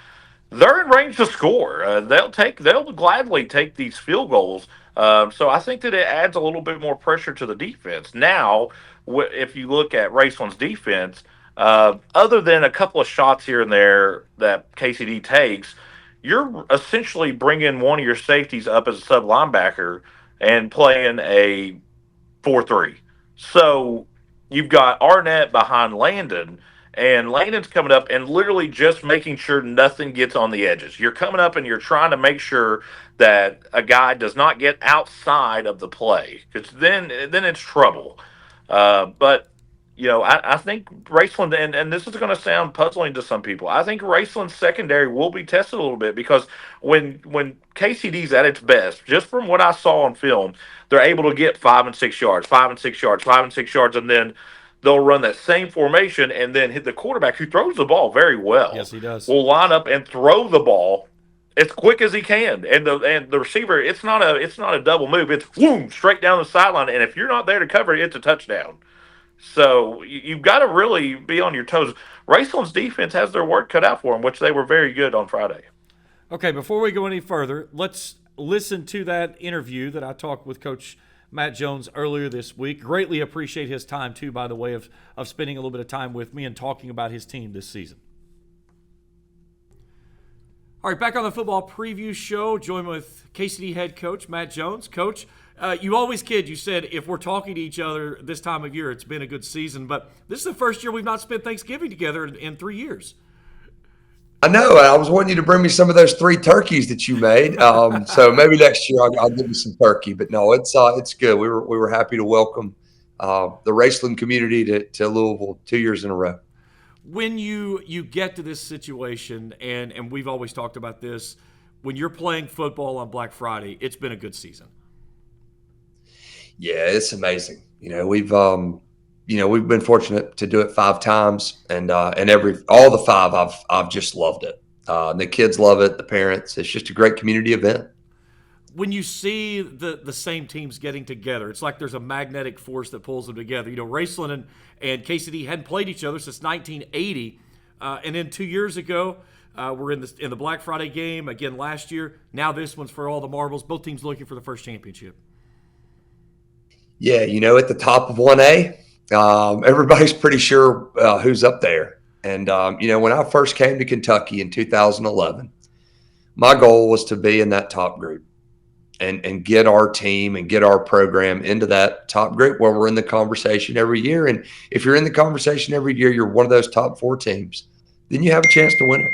they're in range to score. They'll gladly take these field goals. So I think that it adds a little bit more pressure to the defense. Now, if you look at Raceland's defense, other than a couple of shots here and there that KCD takes, you're essentially bringing one of your safeties up as a sub linebacker and playing a 4-3. So you've got Arnett behind Landon, and Landon's coming up and literally just making sure nothing gets on the edges. You're coming up and you're trying to make sure that a guy does not get outside of the play, because then it's trouble. But I think Raceland, and this is going to sound puzzling to some people, I think Raceland's secondary will be tested a little bit, because when KCD's at its best, just from what I saw on film, they're able to get 5 and 6 yards, 5 and 6 yards, 5 and 6 yards, and then they'll run that same formation and then hit the quarterback, who throws the ball very well. Yes, he does. Will line up and throw the ball as quick as he can, and the receiver, it's not a double move, it's boom straight down the sideline, and if you're not there to cover it, it's a touchdown. So you've got to really be on your toes. Raceland's defense has their work cut out for them, which they were very good on Friday. Okay, before we go any further, let's listen to that interview that I talked with Coach Matt Jones earlier this week. Greatly appreciate his time, too, by the way, of spending a little bit of time with me and talking about his team this season. All right, back on the football preview show, joined with KCD head coach Matt Jones. Coach, you always kid. You said if we're talking to each other this time of year, it's been a good season. But this is the first year we've not spent Thanksgiving together in 3 years. I know. I was wanting you to bring me some of those 3 turkeys that you made. So maybe next year I'll give you some turkey. But no, it's good. We were happy to welcome the Raceland community to Louisville 2 years in a row. When you get to this situation, and we've always talked about this, when you're playing football on Black Friday, it's been a good season. Yeah, it's amazing. We've been fortunate to do it 5 times, and all the 5 I've just loved it. The kids love it, the parents. It's just a great community event. When you see the same teams getting together, it's like there's a magnetic force that pulls them together. Raceland and KCD hadn't played each other since 1980, and then 2 years ago, we're in the Black Friday game again last year. Now this one's for all the marbles. Both teams looking for the first championship. Yeah, at the top of 1A, everybody's pretty sure who's up there. And, when I first came to Kentucky in 2011, my goal was to be in that top group. and get our team and get our program into that top group where we're in the conversation every year. And if you're in the conversation every year, you're one of those top 4 teams, then you have a chance to win it.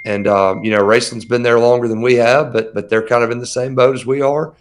And Raceland's been there longer than we have, but they're kind of in the same boat as we are.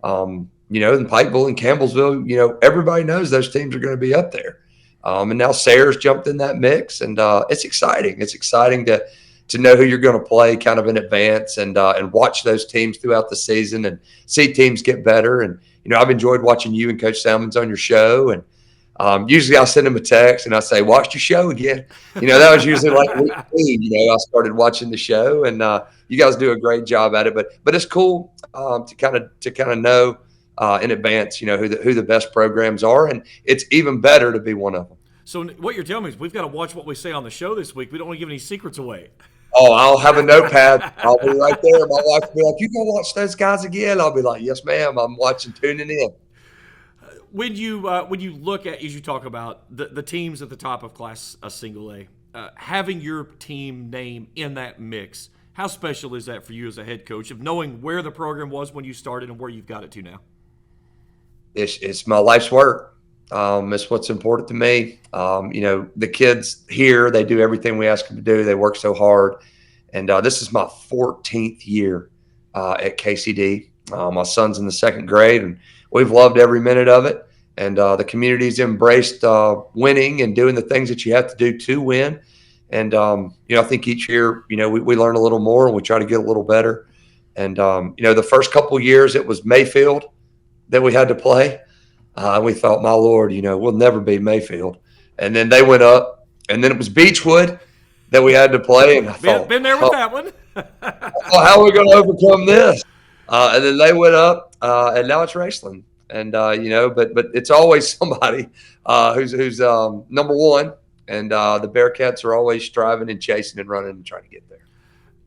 And Pikeville and Campbellsville, everybody knows those teams are going to be up there. And now Sayre's jumped in that mix, and it's exciting. It's exciting to know who you're going to play kind of in advance and watch those teams throughout the season and see teams get better. And, I've enjoyed watching you and Coach Salmons on your show. And usually I'll send him a text and I say, watch your show again. That was usually like week 3, I started watching the show, and you guys do a great job at it. But it's cool to kind of know in advance, who the best programs are. And it's even better to be one of them. So what you're telling me is we've got to watch what we say on the show this week. We don't want to give any secrets away. Oh, I'll have a notepad. I'll be right there. My wife will be like, you going to watch those guys again? I'll be like, yes, ma'am. I'm watching, tuning in. When you look at, as you talk about the teams at the top of Class Single A, having your team name in that mix, how special is that for you as a head coach of knowing where the program was when you started and where you've got it to now? It's my life's work. It's what's important to me. The kids here, they do everything we ask them to do. They work so hard. And this is my 14th year at KCD. My son's in the 2nd grade, and we've loved every minute of it. And the community's embraced winning and doing the things that you have to do to win. And, I think each year, we learn a little more and we try to get a little better. And, the first couple of years it was Mayfield that we had to play. We thought, my Lord, we'll never be Mayfield. And then they went up, and then it was Beechwood that we had to play. And I thought, been there with that one. How are we going to overcome this? And then they went up, and now it's Raceland. And but it's always somebody who's number one, and the Bearcats are always striving and chasing and running and trying to get there.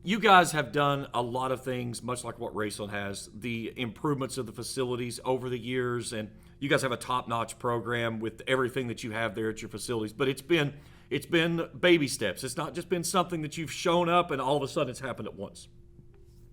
You guys have done a lot of things, much like what Raceland has. The improvements of the facilities over the years, and you guys have a top-notch program with everything that you have there at your facilities. But it's been baby steps. It's not just been something that you've shown up and all of a sudden it's happened at once.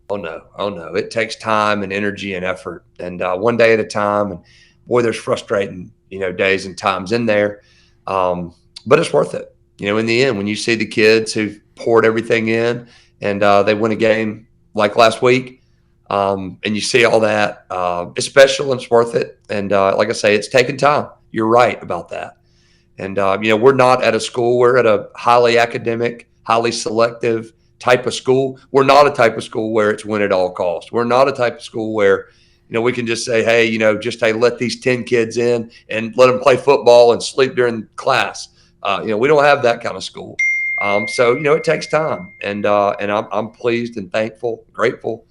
Oh no! It takes time and energy and effort, and one day at a time. And boy, there's frustrating days and times in there, but it's worth it. In the end, when you see the kids who've poured everything in and they win a game like last week, and you see all that, it's special and it's worth it. And like I say, it's taken time. You're right about that. And we're not at a school. We're at a highly academic, highly selective type of school. We're not a type of school where it's win at all costs. We're not a type of school where, we can just say, hey, let these 10 kids in and let them play football and sleep during class. We don't have that kind of school. So it takes time. And I'm pleased and thankful, grateful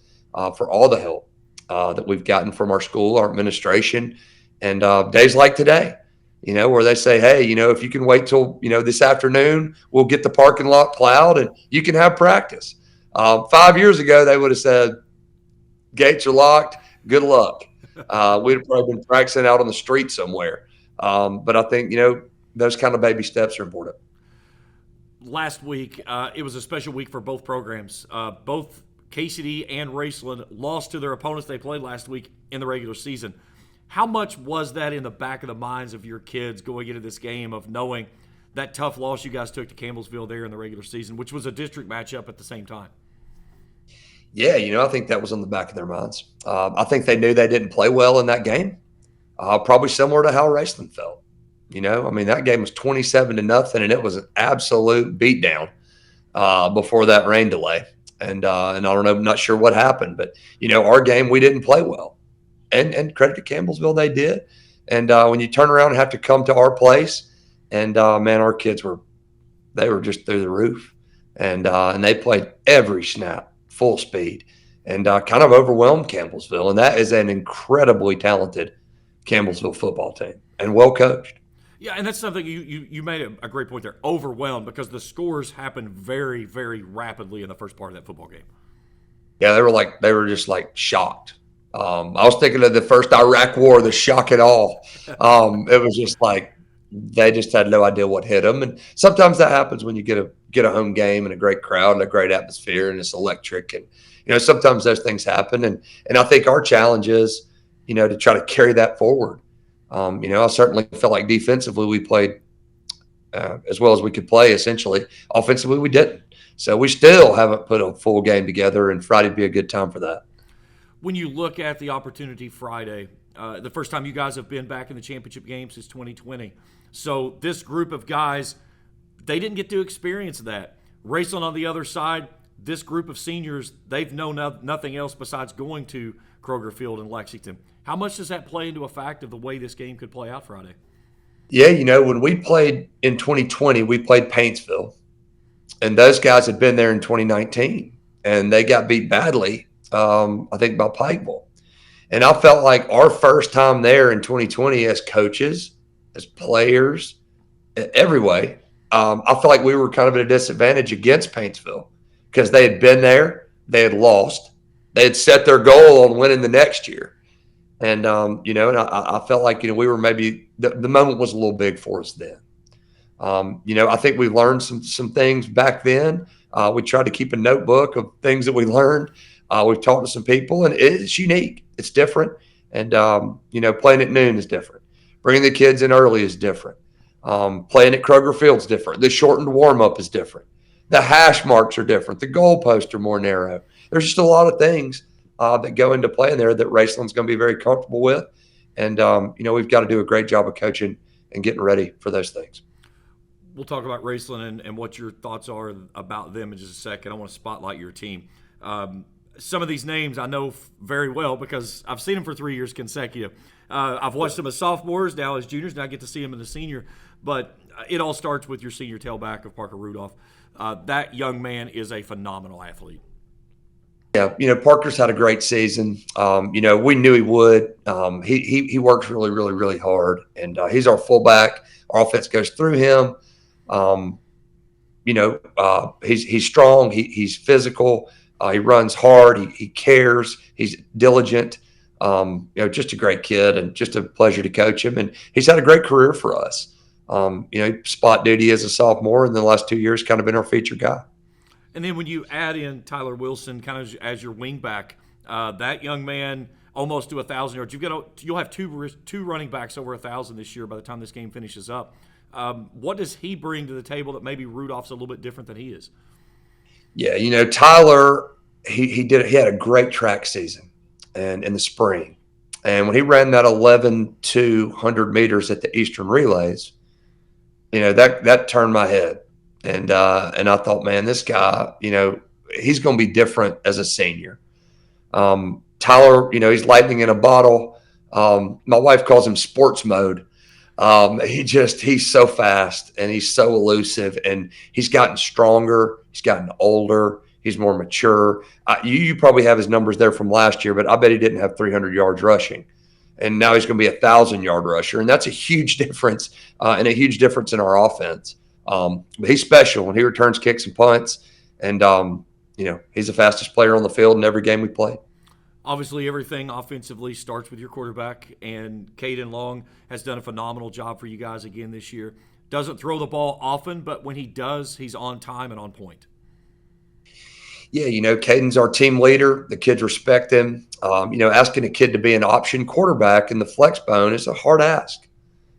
for all the help that we've gotten from our school, our administration, and days like today. Where they say, hey, if you can wait till, this afternoon, we'll get the parking lot plowed and you can have practice. 5 years ago, they would have said, gates are locked, good luck. We'd have probably been practicing out on the street somewhere. But I think, those kind of baby steps are important. Last week, it was a special week for both programs. Both KCD and Raceland lost to their opponents they played last week in the regular season. How much was that in the back of the minds of your kids going into this game of knowing that tough loss you guys took to Campbellsville there in the regular season, which was a district matchup at the same time? Yeah, I think that was on the back of their minds. I think they knew they didn't play well in that game, probably similar to how Raceland felt. That game was 27-0, and it was an absolute beatdown before that rain delay. And I don't know, I'm not sure what happened, but, our game, we didn't play well. And credit to Campbellsville, they did. And when you turn around and have to come to our place, and man, our kids were just through the roof, and they played every snap full speed, and kind of overwhelmed Campbellsville. And that is an incredibly talented Campbellsville football team and well coached. Yeah, and that's something you made a great point there. Overwhelmed, because the scores happened very, very rapidly in the first part of that football game. Yeah, they were just shocked. I was thinking of the first Iraq War, the shock and awe. It was just they just had no idea what hit them. And sometimes that happens when you get a home game and a great crowd and a great atmosphere and it's electric. And sometimes those things happen. And I think our challenge is, to try to carry that forward. I certainly felt like defensively we played as well as we could play, essentially. Offensively, we didn't. So we still haven't put a full game together, and Friday would be a good time for that. When you look at the opportunity Friday, the first time you guys have been back in the championship game since 2020. So this group of guys, they didn't get to experience that. Raceland on the other side, this group of seniors, they've known nothing else besides going to Kroger Field in Lexington. How much does that play into a fact of the way this game could play out Friday? Yeah, when we played in 2020, we played Paintsville. And those guys had been there in 2019, and they got beat badly, I think, by Pikeville. And I felt like our first time there in 2020 as coaches, as players, every way, I felt like we were kind of at a disadvantage against Paintsville because they had been there, they had lost, they had set their goal on winning the next year. And, and I felt like, we were maybe the moment was a little big for us then. I think we learned some things back then. We tried to keep a notebook of things that we learned. We've talked to some people, and it's unique. It's different. And, playing at noon is different. Bringing the kids in early is different. Playing at Kroger Field is different. The shortened warm-up is different. The hash marks are different. The goalposts are more narrow. There's just a lot of things that go into play in there that Raceland's going to be very comfortable with. And, we've got to do a great job of coaching and getting ready for those things. We'll talk about Raceland and what your thoughts are about them in just a second. I want to spotlight your team. Some of these names I know very well because I've seen them for 3 years consecutive. I've watched them as sophomores, now as juniors, and I get to see them in the senior. But it all starts with your senior tailback of Parker Rudolph. That young man is a phenomenal athlete. Yeah, Parker's had a great season. We knew he would. He works really, really, really hard, and he's our fullback. Our offense goes through him. He's strong. He's physical. He runs hard. He cares. He's diligent. Just a great kid and just a pleasure to coach him. And he's had a great career for us. Spot duty as a sophomore, and the last 2 years kind of been our feature guy. And then when you add in Tyler Wilson kind of as your wingback, that young man almost to 1,000 yards. You'll have two running backs over 1,000 this year by the time this game finishes up. What does he bring to the table that maybe Rudolph's a little bit different than he is? Yeah, Tyler, he had a great track season and in the spring. And when he ran that 11-200 meters at the Eastern Relays, that turned my head. And I thought, man, this guy, he's going to be different as a senior. Tyler, he's lightning in a bottle. My wife calls him sports mode. He's so fast and he's so elusive, and he's gotten stronger. He's gotten older. He's more mature. You probably have his numbers there from last year, but I bet he didn't have 300 yards rushing. And now he's going to be 1,000-yard rusher. And that's a huge difference and a huge difference in our offense. But he's special when he returns kicks and punts. And, he's the fastest player on the field in every game we play. Obviously, everything offensively starts with your quarterback, and Caden Long has done a phenomenal job for you guys again this year. Doesn't throw the ball often, but when he does, he's on time and on point. Yeah, Caden's our team leader. The kids respect him. Asking a kid to be an option quarterback in the flex bone is a hard ask,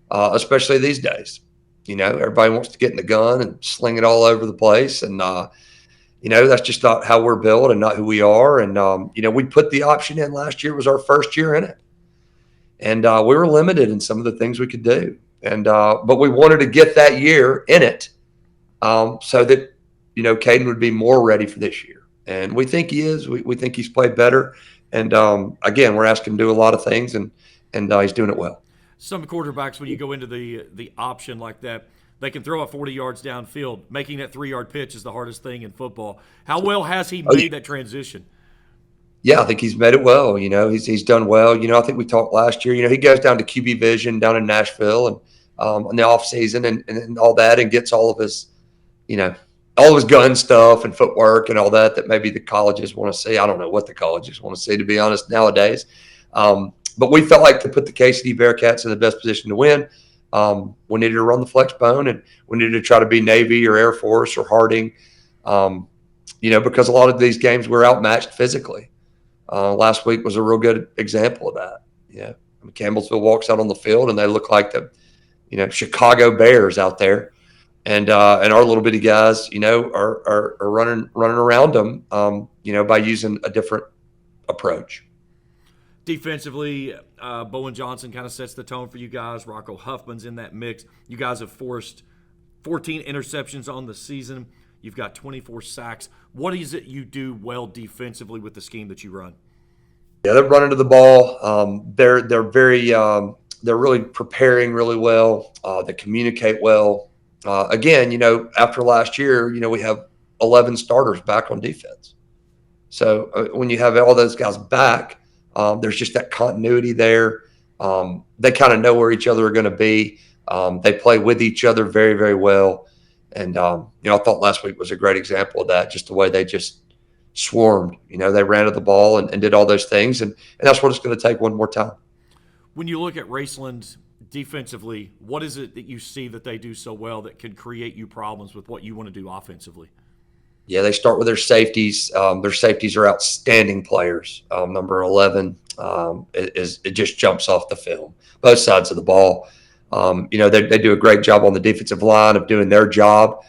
especially these days. Everybody wants to get in the gun and sling it all over the place. And, that's just not how we're built and not who we are. And, we put the option in last year. It was our first year in it. And we were limited in some of the things we could do. And but we wanted to get that year in it so that, Caden would be more ready for this year. And we think he is. We think he's played better. And, again, we're asking him to do a lot of things, and he's doing it well. Some quarterbacks, when you go into the option like that, they can throw it 40 yards downfield. Making that 3-yard pitch is the hardest thing in football. How well has he made that transition? Yeah, I think he's made it well. He's done well. I think we talked last year. He goes down to QB Vision down in Nashville and in the off season and all that, and gets all of his, all of his gun stuff and footwork and all that maybe the colleges want to see. I don't know what the colleges want to see, to be honest, nowadays. But we felt like to put the KCD Bearcats in the best position to win, we needed to run the flex bone, and we needed to try to be Navy or Air Force or Harding. because a lot of these games we're outmatched physically. Last week was a real good example of that. Campbellsville walks out on the field and they look like the, Chicago Bears out there, and our little bitty guys, are running around them, by using a different approach. Defensively, Bowen Johnson kind of sets the tone for you guys. Rocco Huffman's in that mix. You guys have forced 14 interceptions on the season. You've got 24 sacks. What is it you do well defensively with the scheme that you run? Yeah, they're running to the ball. They're very they're really preparing really well. They communicate well. Again, after last year, we have 11 starters back on defense. So when you have all those guys back, there's just that continuity there. They kind of know where each other are going to be. They play with each other very, very well. And, I thought last week was a great example of that, just the way they just swarmed. They ran to the ball and did all those things. And that's what it's going to take one more time. When you look at Raceland defensively, what is it that you see that they do so well that could create you problems with what you want to do offensively? Yeah, they start with their safeties. Their safeties are outstanding players. Number 11 it just jumps off the film, both sides of the ball. They do a great job on the defensive line of doing their job.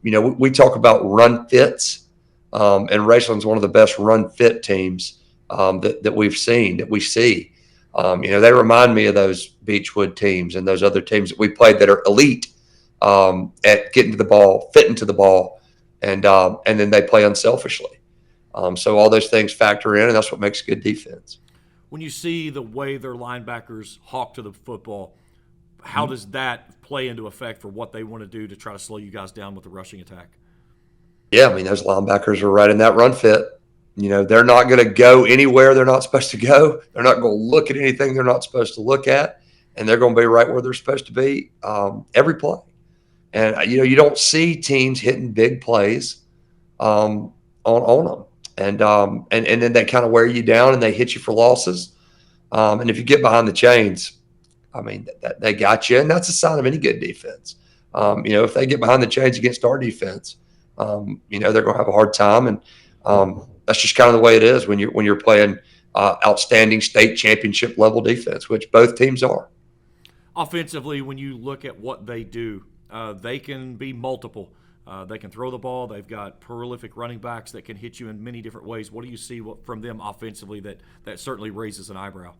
We talk about run fits, and Raceland's one of the best run fit teams that we've seen, that we see. They remind me of those Beechwood teams and those other teams that we played that are elite at getting to the ball, fitting to the ball, and then they play unselfishly. So all those things factor in, and that's what makes good defense. When you see the way their linebackers hawk to the football, how does that play into effect for what they want to do to try to slow you guys down with the rushing attack? Yeah, those linebackers are right in that run fit. They're not going to go anywhere they're not supposed to go. They're not going to look at anything they're not supposed to look at, and they're going to be right where they're supposed to be every play. And, you don't see teams hitting big plays on them. And then they kind of wear you down and they hit you for losses. And if you get behind the chains, they got you. And that's a sign of any good defense. If they get behind the chains against our defense, they're going to have a hard time. And that's just kind of the way it is when you're playing outstanding state championship level defense, which both teams are. Offensively, when you look at what they do, they can be multiple. They can throw the ball. They've got prolific running backs that can hit you in many different ways. What do you see from them offensively that certainly raises an eyebrow?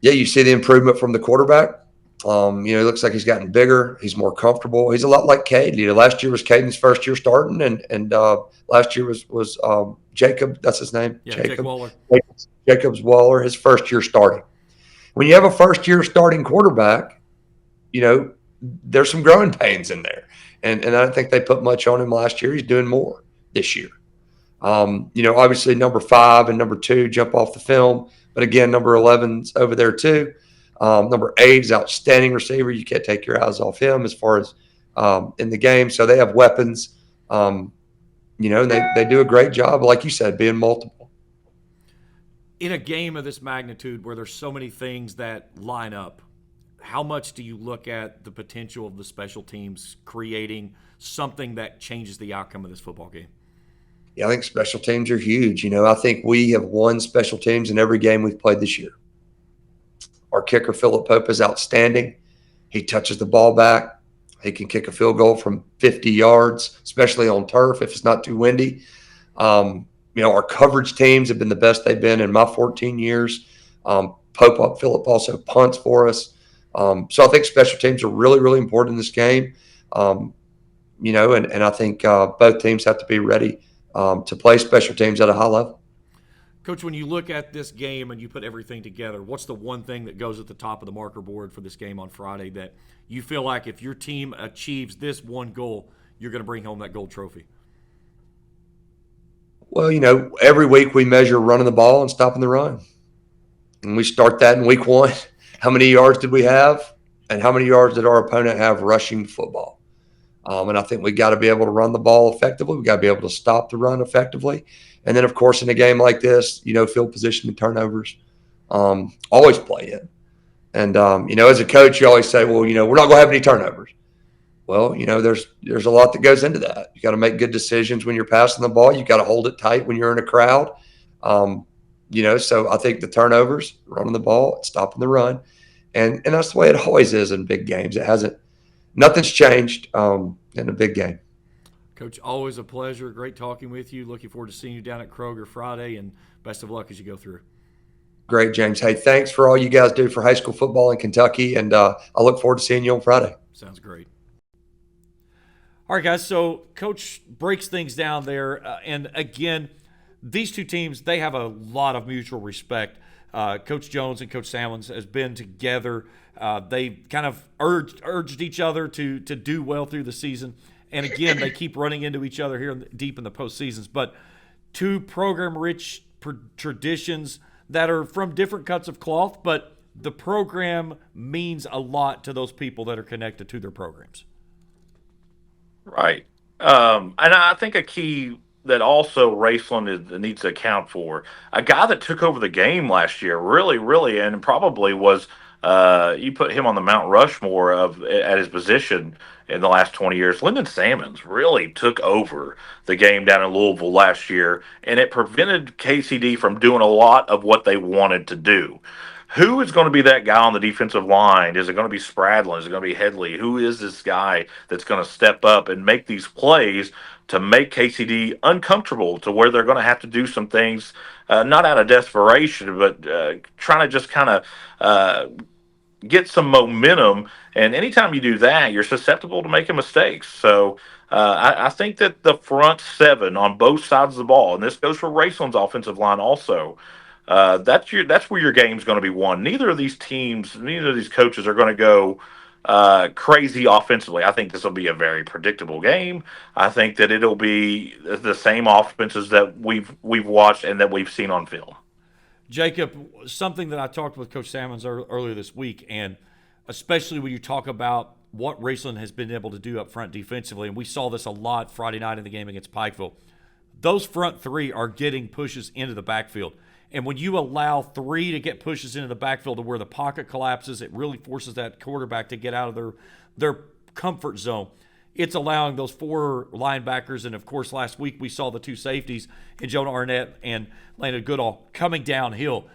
Yeah, you see the improvement from the quarterback. He looks like he's gotten bigger. He's more comfortable. He's a lot like Cade. Last year was Caden's first year starting, and last year was Jacob. That's his name. Yeah, Jacob Waller. Jacob's Waller, his first year starting. When you have a first year starting quarterback, there's some growing pains in there. And I don't think they put much on him last year. He's doing more this year. Obviously number 5 and number 2 jump off the film. But again, number 11's over there too. Number 8 is outstanding receiver. You can't take your eyes off him as far as in the game. So they have weapons. And they do a great job, like you said, being multiple. In a game of this magnitude where there's so many things that line up, how much do you look at the potential of the special teams creating something that changes the outcome of this football game? Yeah, I think special teams are huge. I think we have won special teams in every game we've played this year. Our kicker, Philip Pope, is outstanding. He touches the ball back. He can kick a field goal from 50 yards, especially on turf if it's not too windy. Our coverage teams have been the best they've been in my 14 years. Philip also punts for us. So I think special teams are really, really important in this game. And I think both teams have to be ready to play special teams at a high level. Coach, when you look at this game and you put everything together, what's the one thing that goes at the top of the marker board for this game on Friday that you feel like if your team achieves this one goal, you're going to bring home that gold trophy? Well, every week we measure running the ball and stopping the run. And we start that in week 1. How many yards did we have? And how many yards did our opponent have rushing football? And I think we got to be able to run the ball effectively. We got to be able to stop the run effectively. And then, of course, in a game like this, field position and turnovers always play in. And, as a coach, you always say, well, we're not going to have any turnovers. Well, there's a lot that goes into that. You got to make good decisions when you're passing the ball. You got to hold it tight when you're in a crowd. Um, so I think the turnovers, running the ball, stopping the run, and that's the way it always is in big games. Nothing's changed in a big game. Coach, always a pleasure. Great talking with you. Looking forward to seeing you down at Kroger Friday, and best of luck as you go through. Great, James. Hey, thanks for all you guys do for high school football in Kentucky, and I look forward to seeing you on Friday. Sounds great. All right, guys, so Coach breaks things down there, and again, these two teams, they have a lot of mutual respect. Coach Jones and Coach Salmons has been together. They kind of urged each other to do well through the season. And again, they keep running into each other here deep in the postseasons. But two program-rich traditions that are from different cuts of cloth, but the program means a lot to those people that are connected to their programs. Right. And I think a key that also Raceland needs to account for, a guy that took over the game last year, really, really, and probably was, you put him on the Mount Rushmore at his position in the last 20 years. Lyndon Salmons really took over the game down in Louisville last year, and it prevented KCD from doing a lot of what they wanted to do. Who is going to be that guy on the defensive line? Is it going to be Spradlin? Is it going to be Headley? Who is this guy that's going to step up and make these plays to make KCD uncomfortable to where they're going to have to do some things, not out of desperation, but trying to just kind of get some momentum. And anytime you do that, you're susceptible to making mistakes. So I think that the front seven on both sides of the ball, and this goes for Raceland's offensive line also, that's where your game's going to be won. Neither of these coaches are going to go crazy offensively. I think this will be a very predictable game. I think that it'll be the same offenses that we've watched and that we've seen on film. Jacob, something that I talked with Coach Salmons earlier this week, and especially when you talk about what Raceland has been able to do up front defensively, and we saw this a lot Friday night in the game against Pikeville, those front three are getting pushes into the backfield. And when you allow three to get pushes into the backfield to where the pocket collapses, it really forces that quarterback to get out of their comfort zone. It's allowing those four linebackers, and of course last week we saw the two safeties in Jonah Arnett and Landon Goodall coming downhill.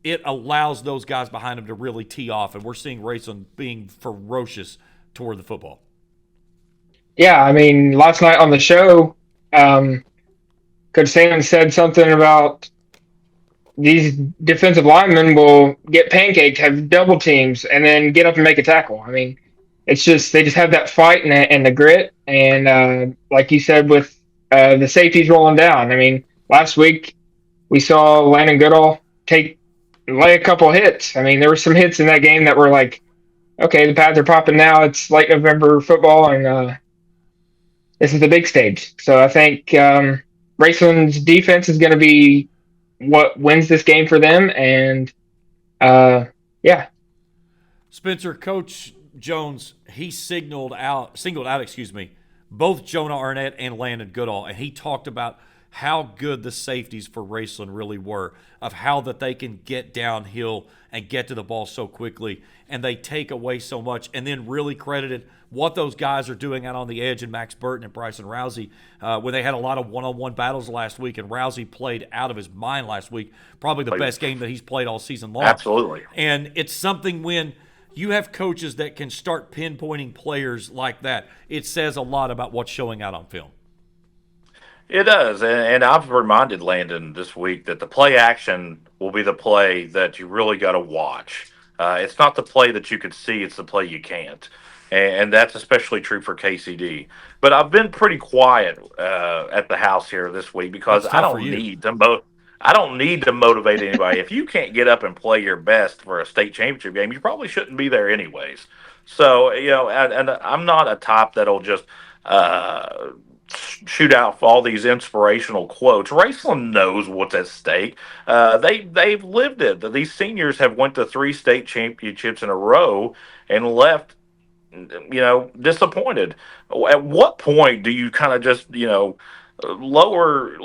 It allows those guys behind them to really tee off, and we're seeing Raceland being ferocious toward the football. Yeah, I mean, last night on the show, Coach Salmons said something about these defensive linemen will get pancaked, have double teams, and then get up and make a tackle. I mean, it's just they just have that fight and the grit. And like you said, with the safeties rolling down. I mean, last week we saw Landon Goodall lay a couple hits. I mean, there were some hits in that game that were like, okay, the pads are popping now. It's late November football, and this is the big stage. So I think Raceland's defense is going to be what wins this game for them. And yeah. Spencer, Coach Jones, he singled out, both Jonah Arnett and Landon Goodall, and he talked about how good the safeties for Raceland really were, of how that they can get downhill and get to the ball so quickly, and they take away so much, and then really credited what those guys are doing out on the edge, and Max Burton and Bryson Rousey, when they had a lot of one-on-one battles last week, and Rousey played out of his mind last week, probably the best game that he's played all season long. Absolutely. And it's something when you have coaches that can start pinpointing players like that, it says a lot about what's showing out on film. It does, and I've reminded Landon this week that the play action will be the play that you really got to watch. It's not the play that you could see; it's the play you can't, and that's especially true for KCD. But I've been pretty quiet at the house here this week because I don't need to motivate anybody. If you can't get up and play your best for a state championship game, you probably shouldn't be there anyways. So and I'm not a type that'll just shoot out all these inspirational quotes. Raceland knows what's at stake. They've lived it. These seniors have went to 3 state championships in a row and left, disappointed. At what point do you kind of just, lower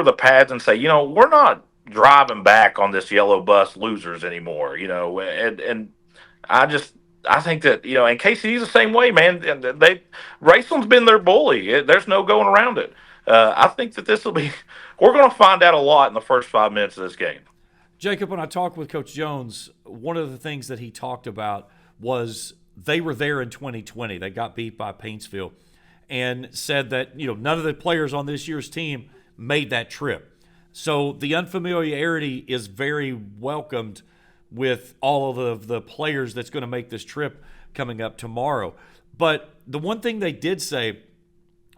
the pads and say, we're not driving back on this yellow bus losers anymore, and I just I think that, and KCD's the same way, man. And Raceland's been their bully. There's no going around it. I think that this will be. We're going to find out a lot in the first 5 minutes of this game. Jacob, when I talked with Coach Jones, one of the things that he talked about was they were there in 2020. They got beat by Paintsville, and said that none of the players on this year's team made that trip. So the unfamiliarity is very welcomed with all of the players that's going to make this trip coming up tomorrow. But the one thing they did say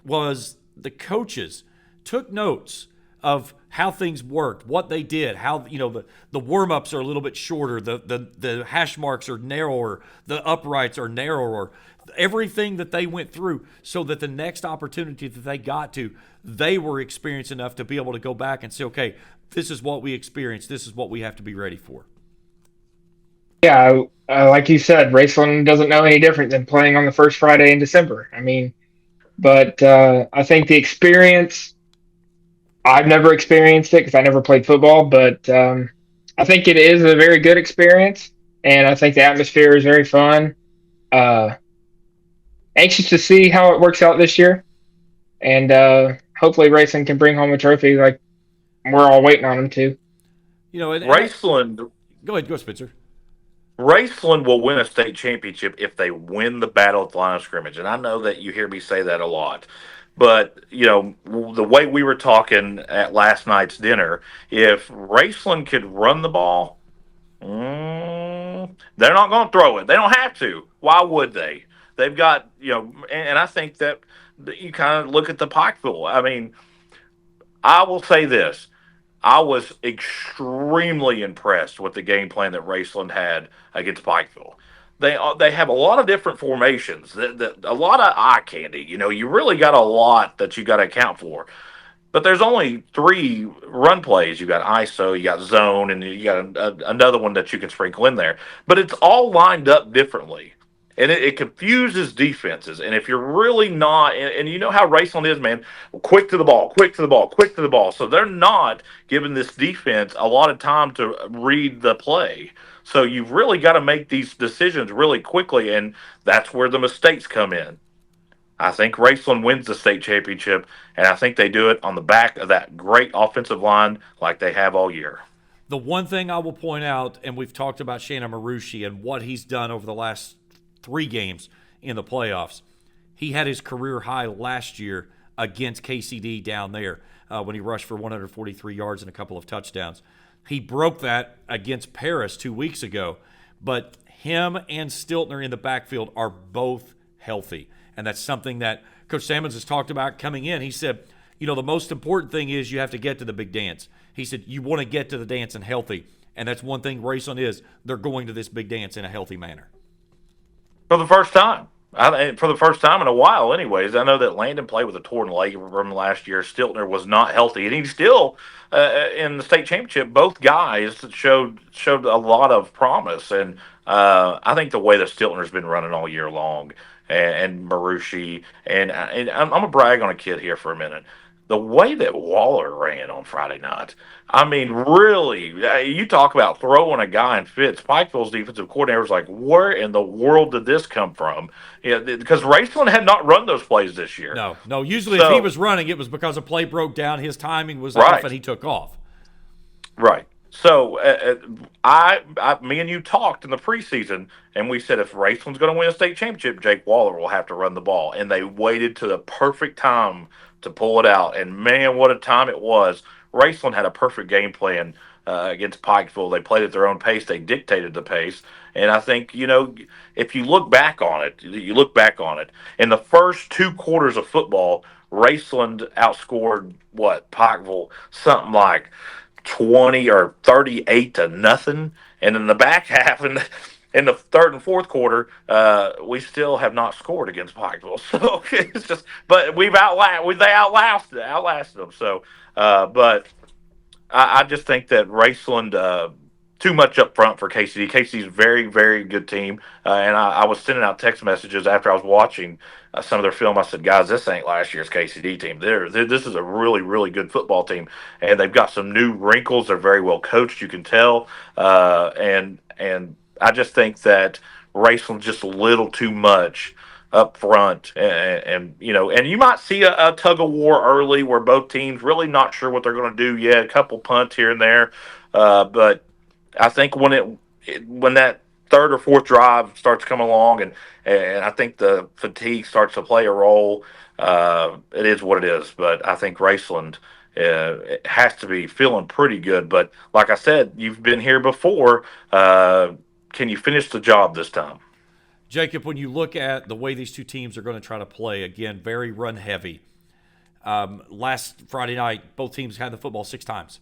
was the coaches took notes of how things worked, what they did, how the warm-ups are a little bit shorter, the hash marks are narrower, the uprights are narrower, everything that they went through, so that the next opportunity that they got to, they were experienced enough to be able to go back and say, okay, this is what we experienced, this is what we have to be ready for. Yeah, like you said, Raceland doesn't know any different than playing on the first Friday in December. I mean, but I think the experience, I've never experienced it because I never played football, but I think it is a very good experience, and I think the atmosphere is very fun. Uh, Anxious to see how it works out this year, and hopefully Racing can bring home a trophy like we're all waiting on them to. Raceland. Go ahead, Spencer. Raceland will win a state championship if they win the battle at the line of scrimmage. And I know that you hear me say that a lot. But, the way we were talking at last night's dinner, if Raceland could run the ball, they're not going to throw it. They don't have to. Why would they? They've got, and I think that you kind of look at the Pikeville. I mean, I will say this. I was extremely impressed with the game plan that Raceland had against Pikeville. They have a lot of different formations, a lot of eye candy. You really got a lot that you got to account for. But there's only 3 run plays. You got ISO, you got zone, and you got another one that you can sprinkle in there. But it's all lined up differently. And it confuses defenses. And if you're really not, and you know how Raceland is, man, quick to the ball, quick to the ball, quick to the ball. So they're not giving this defense a lot of time to read the play. So you've really got to make these decisions really quickly, and that's where the mistakes come in. I think Raceland wins the state championship, and I think they do it on the back of that great offensive line like they have all year. The one thing I will point out, and we've talked about Shannon Marucci and what he's done over the last 3 games in the playoffs. He had his career high last year against KCD down there when he rushed for 143 yards and a couple of touchdowns. He broke that against Paris 2 weeks ago, but him and Stiltner in the backfield are both healthy. And that's something that Coach Sammons has talked about coming in. He said, the most important thing is you have to get to the big dance. He said, you want to get to the dance and healthy. And that's one thing Raceland is. They're going to this big dance in a healthy manner. For the first time. For the first time in a while, anyways. I know that Landon played with a torn leg from last year. Stiltner was not healthy, and he still, in the state championship, both guys showed a lot of promise. And I think the way that Stiltner's been running all year long, and Marucci, and I'm gonna brag on a kid here for a minute. The way that Waller ran on Friday night, I mean, really, you talk about throwing a guy in fits. Pikeville's defensive coordinator was like, where in the world did this come from? Yeah, because Raceland had not run those plays this year. No. Usually if he was running, it was because a play broke down, his timing was off, and he took off. Right. So me and you talked in the preseason, and we said if Raceland's going to win a state championship, Jake Waller will have to run the ball. And they waited to the perfect time to pull it out. And, man, what a time it was. Raceland had a perfect game plan against Pikeville. They played at their own pace. They dictated the pace. And I think, if you look back on it, in the first 2 quarters of football, Raceland outscored, Pikeville, something like 20 or 38 to nothing. And in the back half, in the third and fourth quarter, we still have not scored against Pikeville. So it's just, but they outlasted them. So, but I just think that Raceland too much up front for KCD. KCD's a very, very good team. And I was sending out text messages after I was watching some of their film. I said, guys, this ain't last year's KCD team. This is a really, really good football team. And they've got some new wrinkles. They're very well coached, you can tell. And I just think that Raceland just a little too much up front, and and you might see a tug of war early where both teams really not sure what they're going to do yet. A couple punts here and there, but I think when that third or fourth drive starts coming along, and I think the fatigue starts to play a role. It is what it is, but I think Raceland it has to be feeling pretty good. But like I said, you've been here before. Can you finish the job this time? Jacob, when you look at the way these two teams are going to try to play, again, very run heavy. Last Friday night, both teams had the football 6 times.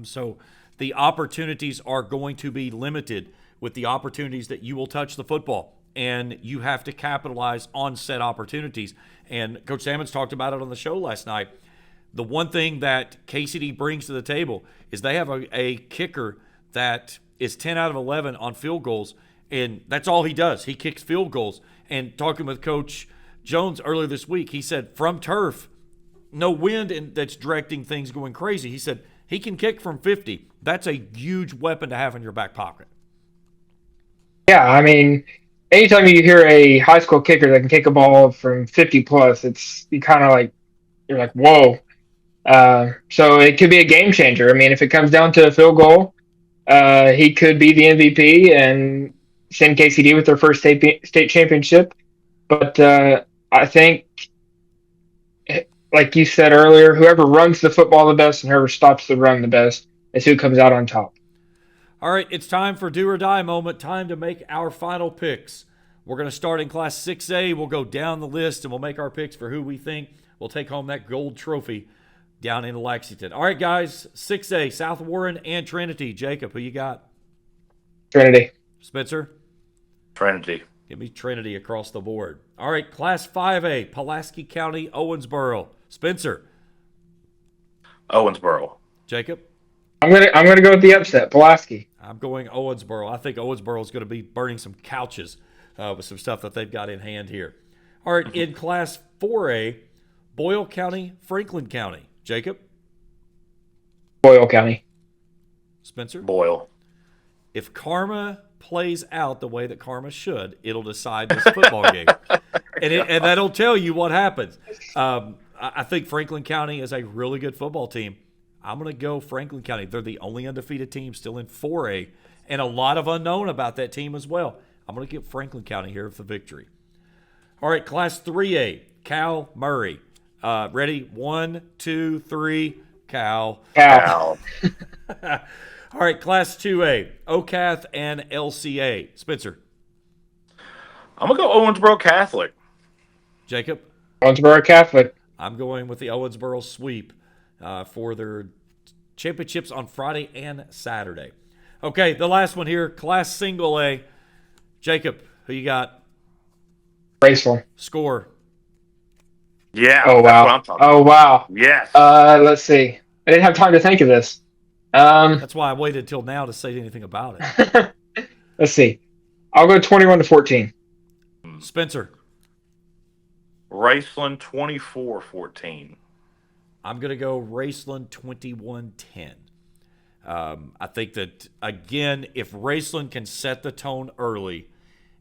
So the opportunities are going to be limited with the opportunities that you will touch the football. And you have to capitalize on said opportunities. And Coach Sammons talked about it on the show last night. The one thing that KCD brings to the table is they have a kicker that is 10 out of 11 on field goals, and that's all he does. He kicks field goals. And talking with Coach Jones earlier this week, he said from turf, no wind and that's directing things going crazy. He said he can kick from 50. That's a huge weapon to have in your back pocket. Yeah, I mean, anytime you hear a high school kicker that can kick a ball from 50 plus, you're like, whoa. So it could be a game changer. I mean, if it comes down to a field goal, he could be the MVP and send KCD with their first state championship. But I think, like you said earlier, whoever runs the football the best and whoever stops the run the best is who comes out on top. All right, it's time for do or die moment. Time to make our final picks. We're going to start in Class 6A. We'll go down the list and we'll make our picks for who we think will take home that gold trophy down in Lexington. All right, guys, 6A, South Warren and Trinity. Jacob, who you got? Trinity. Spencer? Trinity. Give me Trinity across the board. All right, Class 5A, Pulaski County, Owensboro. Spencer? Owensboro. Jacob? I'm gonna go with the upset, Pulaski. I'm going Owensboro. I think Owensboro is going to be burning some couches with some stuff that they've got in hand here. All right, in Class 4A, Boyle County, Franklin County. Jacob? Boyle County. Spencer? Boyle. If karma plays out the way that karma should, it'll decide this football game. And that'll tell you what happens. I think Franklin County is a really good football team. I'm going to go Franklin County. They're the only undefeated team still in 4A, and a lot of unknown about that team as well. I'm going to give Franklin County here for the victory. All right, Class 3A, Cal Murray. Ready? 1, 2, 3, Cal. Cal. All right, Class 2A, OCATH and LCA. Spencer. I'm going to go Owensboro Catholic. Jacob. Owensboro Catholic. I'm going with the Owensboro sweep for their championships on Friday and Saturday. Okay, the last one here, Class Single A. Jacob, who you got? Raceland. Score. Yeah. Oh, wow. That's what I'm talking about. Oh, wow. Yes. Let's see. I didn't have time to think of this. That's why I waited till now to say anything about it. Let's see. I'll go 21-14. Spencer. Raceland 24-14. I'm going to go Raceland 21-10. I think that, again, if Raceland can set the tone early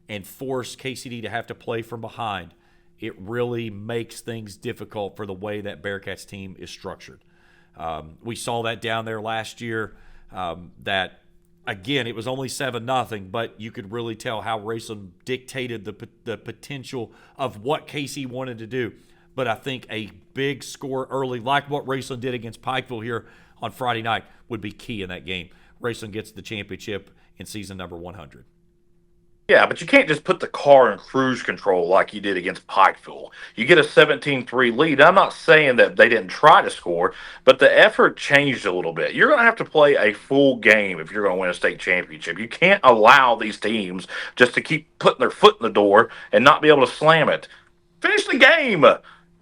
and force KCD to have to play from behind, it really makes things difficult for the way that Bearcats team is structured. We saw that down there last year. That again, it was only 7-0, but you could really tell how Raceland dictated the potential of what KC wanted to do. But I think a big score early, like what Raceland did against Pikeville here on Friday night, would be key in that game. Raceland gets the championship in season number 100. Yeah, but you can't just put the car in cruise control like you did against Pikeville. You get a 17-3 lead. I'm not saying that they didn't try to score, but the effort changed a little bit. You're going to have to play a full game if you're going to win a state championship. You can't allow these teams just to keep putting their foot in the door and not be able to slam it. Finish the game.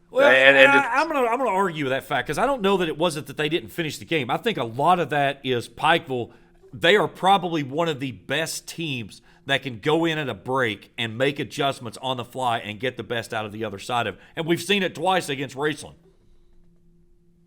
Well, I'm gonna argue with that fact because I don't know that it wasn't that they didn't finish the game. I think a lot of that is Pikeville. They are probably one of the best teams that can go in at a break and make adjustments on the fly and get the best out of the other side of it. And we've seen it twice against Raceland.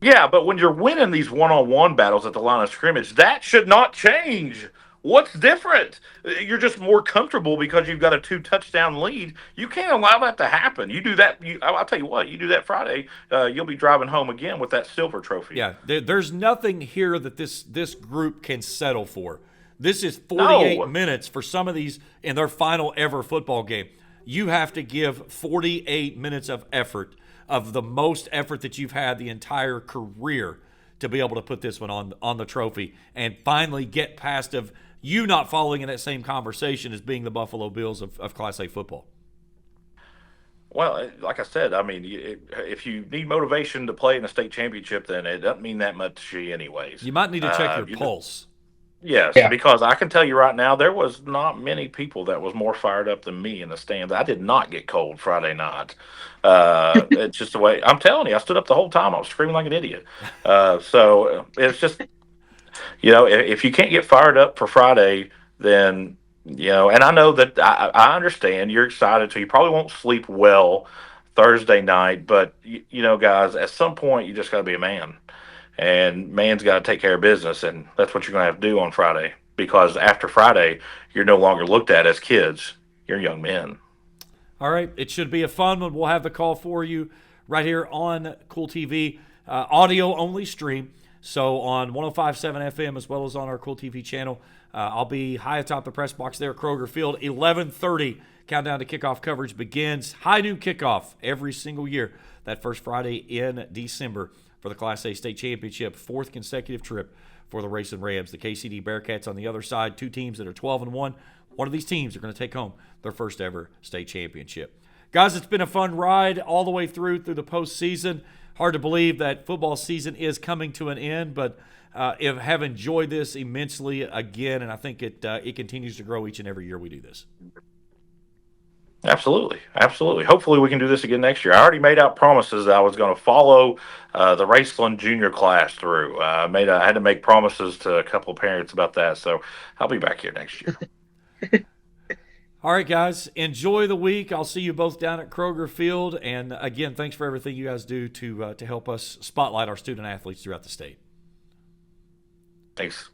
Yeah, but when you're winning these one-on-one battles at the line of scrimmage, that should not change. What's different? You're just more comfortable because you've got a 2 touchdown lead. You can't allow that to happen. You do that. I'll tell you what. You do that Friday, you'll be driving home again with that silver trophy. Yeah, there's nothing here that this group can settle for. This is 48 No. minutes for some of these in their final ever football game. You have to give 48 minutes of effort, of the most effort that you've had the entire career, to be able to put this one on the trophy and finally get past of you not falling in that same conversation as being the Buffalo Bills of Class A football. Well, like I said, I mean, if you need motivation to play in a state championship, then it doesn't mean that much to you anyways. You might need to check your you pulse. Yes, Yeah. because I can tell you right now, there was not many people that was more fired up than me in the stands. I did not get cold Friday night. It's just the way I'm telling you. I stood up the whole time. I was screaming like an idiot. So it's just, if you can't get fired up for Friday, then and I know that I understand you're excited, so you probably won't sleep well Thursday night. But guys, at some point, you just got to be a man. And man's got to take care of business, and that's what you're going to have to do on Friday. Because after Friday, you're no longer looked at as kids. You're young men. All right, it should be a fun one. We'll have the call for you right here on Cool TV, audio only stream. So on 105.7 FM as well as on our Cool TV channel. I'll be high atop the press box there at Kroger Field. 11:30 countdown to kickoff coverage begins. High noon kickoff every single year. That first Friday in December for the Class A state championship, 4th consecutive trip for the Racing Rams. The KCD Bearcats on the other side, 2 teams that are 12-1. One of these teams are going to take home their first ever state championship. Guys, it's been a fun ride all the way through the postseason. Hard to believe that football season is coming to an end, but have enjoyed this immensely again, and I think it continues to grow each and every year we do this. Absolutely. Hopefully we can do this again next year. I already made out promises that I was going to follow the Raceland junior class through. I had to make promises to a couple of parents about that, so I'll be back here next year. All right, guys, enjoy the week. I'll see you both down at Kroger Field, and again, thanks for everything you guys do to help us spotlight our student athletes throughout the state. Thanks.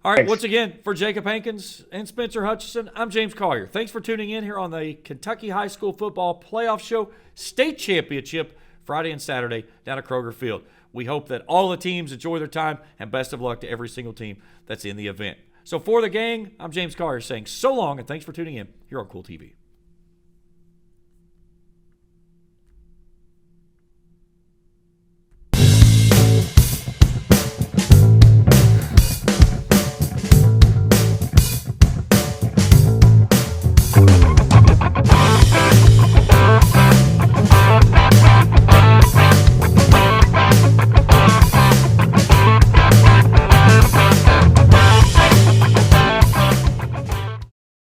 All right, Thanks. Once again, for Jakob Hankins and Spencer Hutchinson, I'm James Collier. Thanks for tuning in here on the Kentucky High School Football Playoff Show, State Championship, Friday and Saturday down at Kroger Field. We hope that all the teams enjoy their time, and best of luck to every single team that's in the event. So for the gang, I'm James Collier saying so long, and thanks for tuning in here on Cool TV.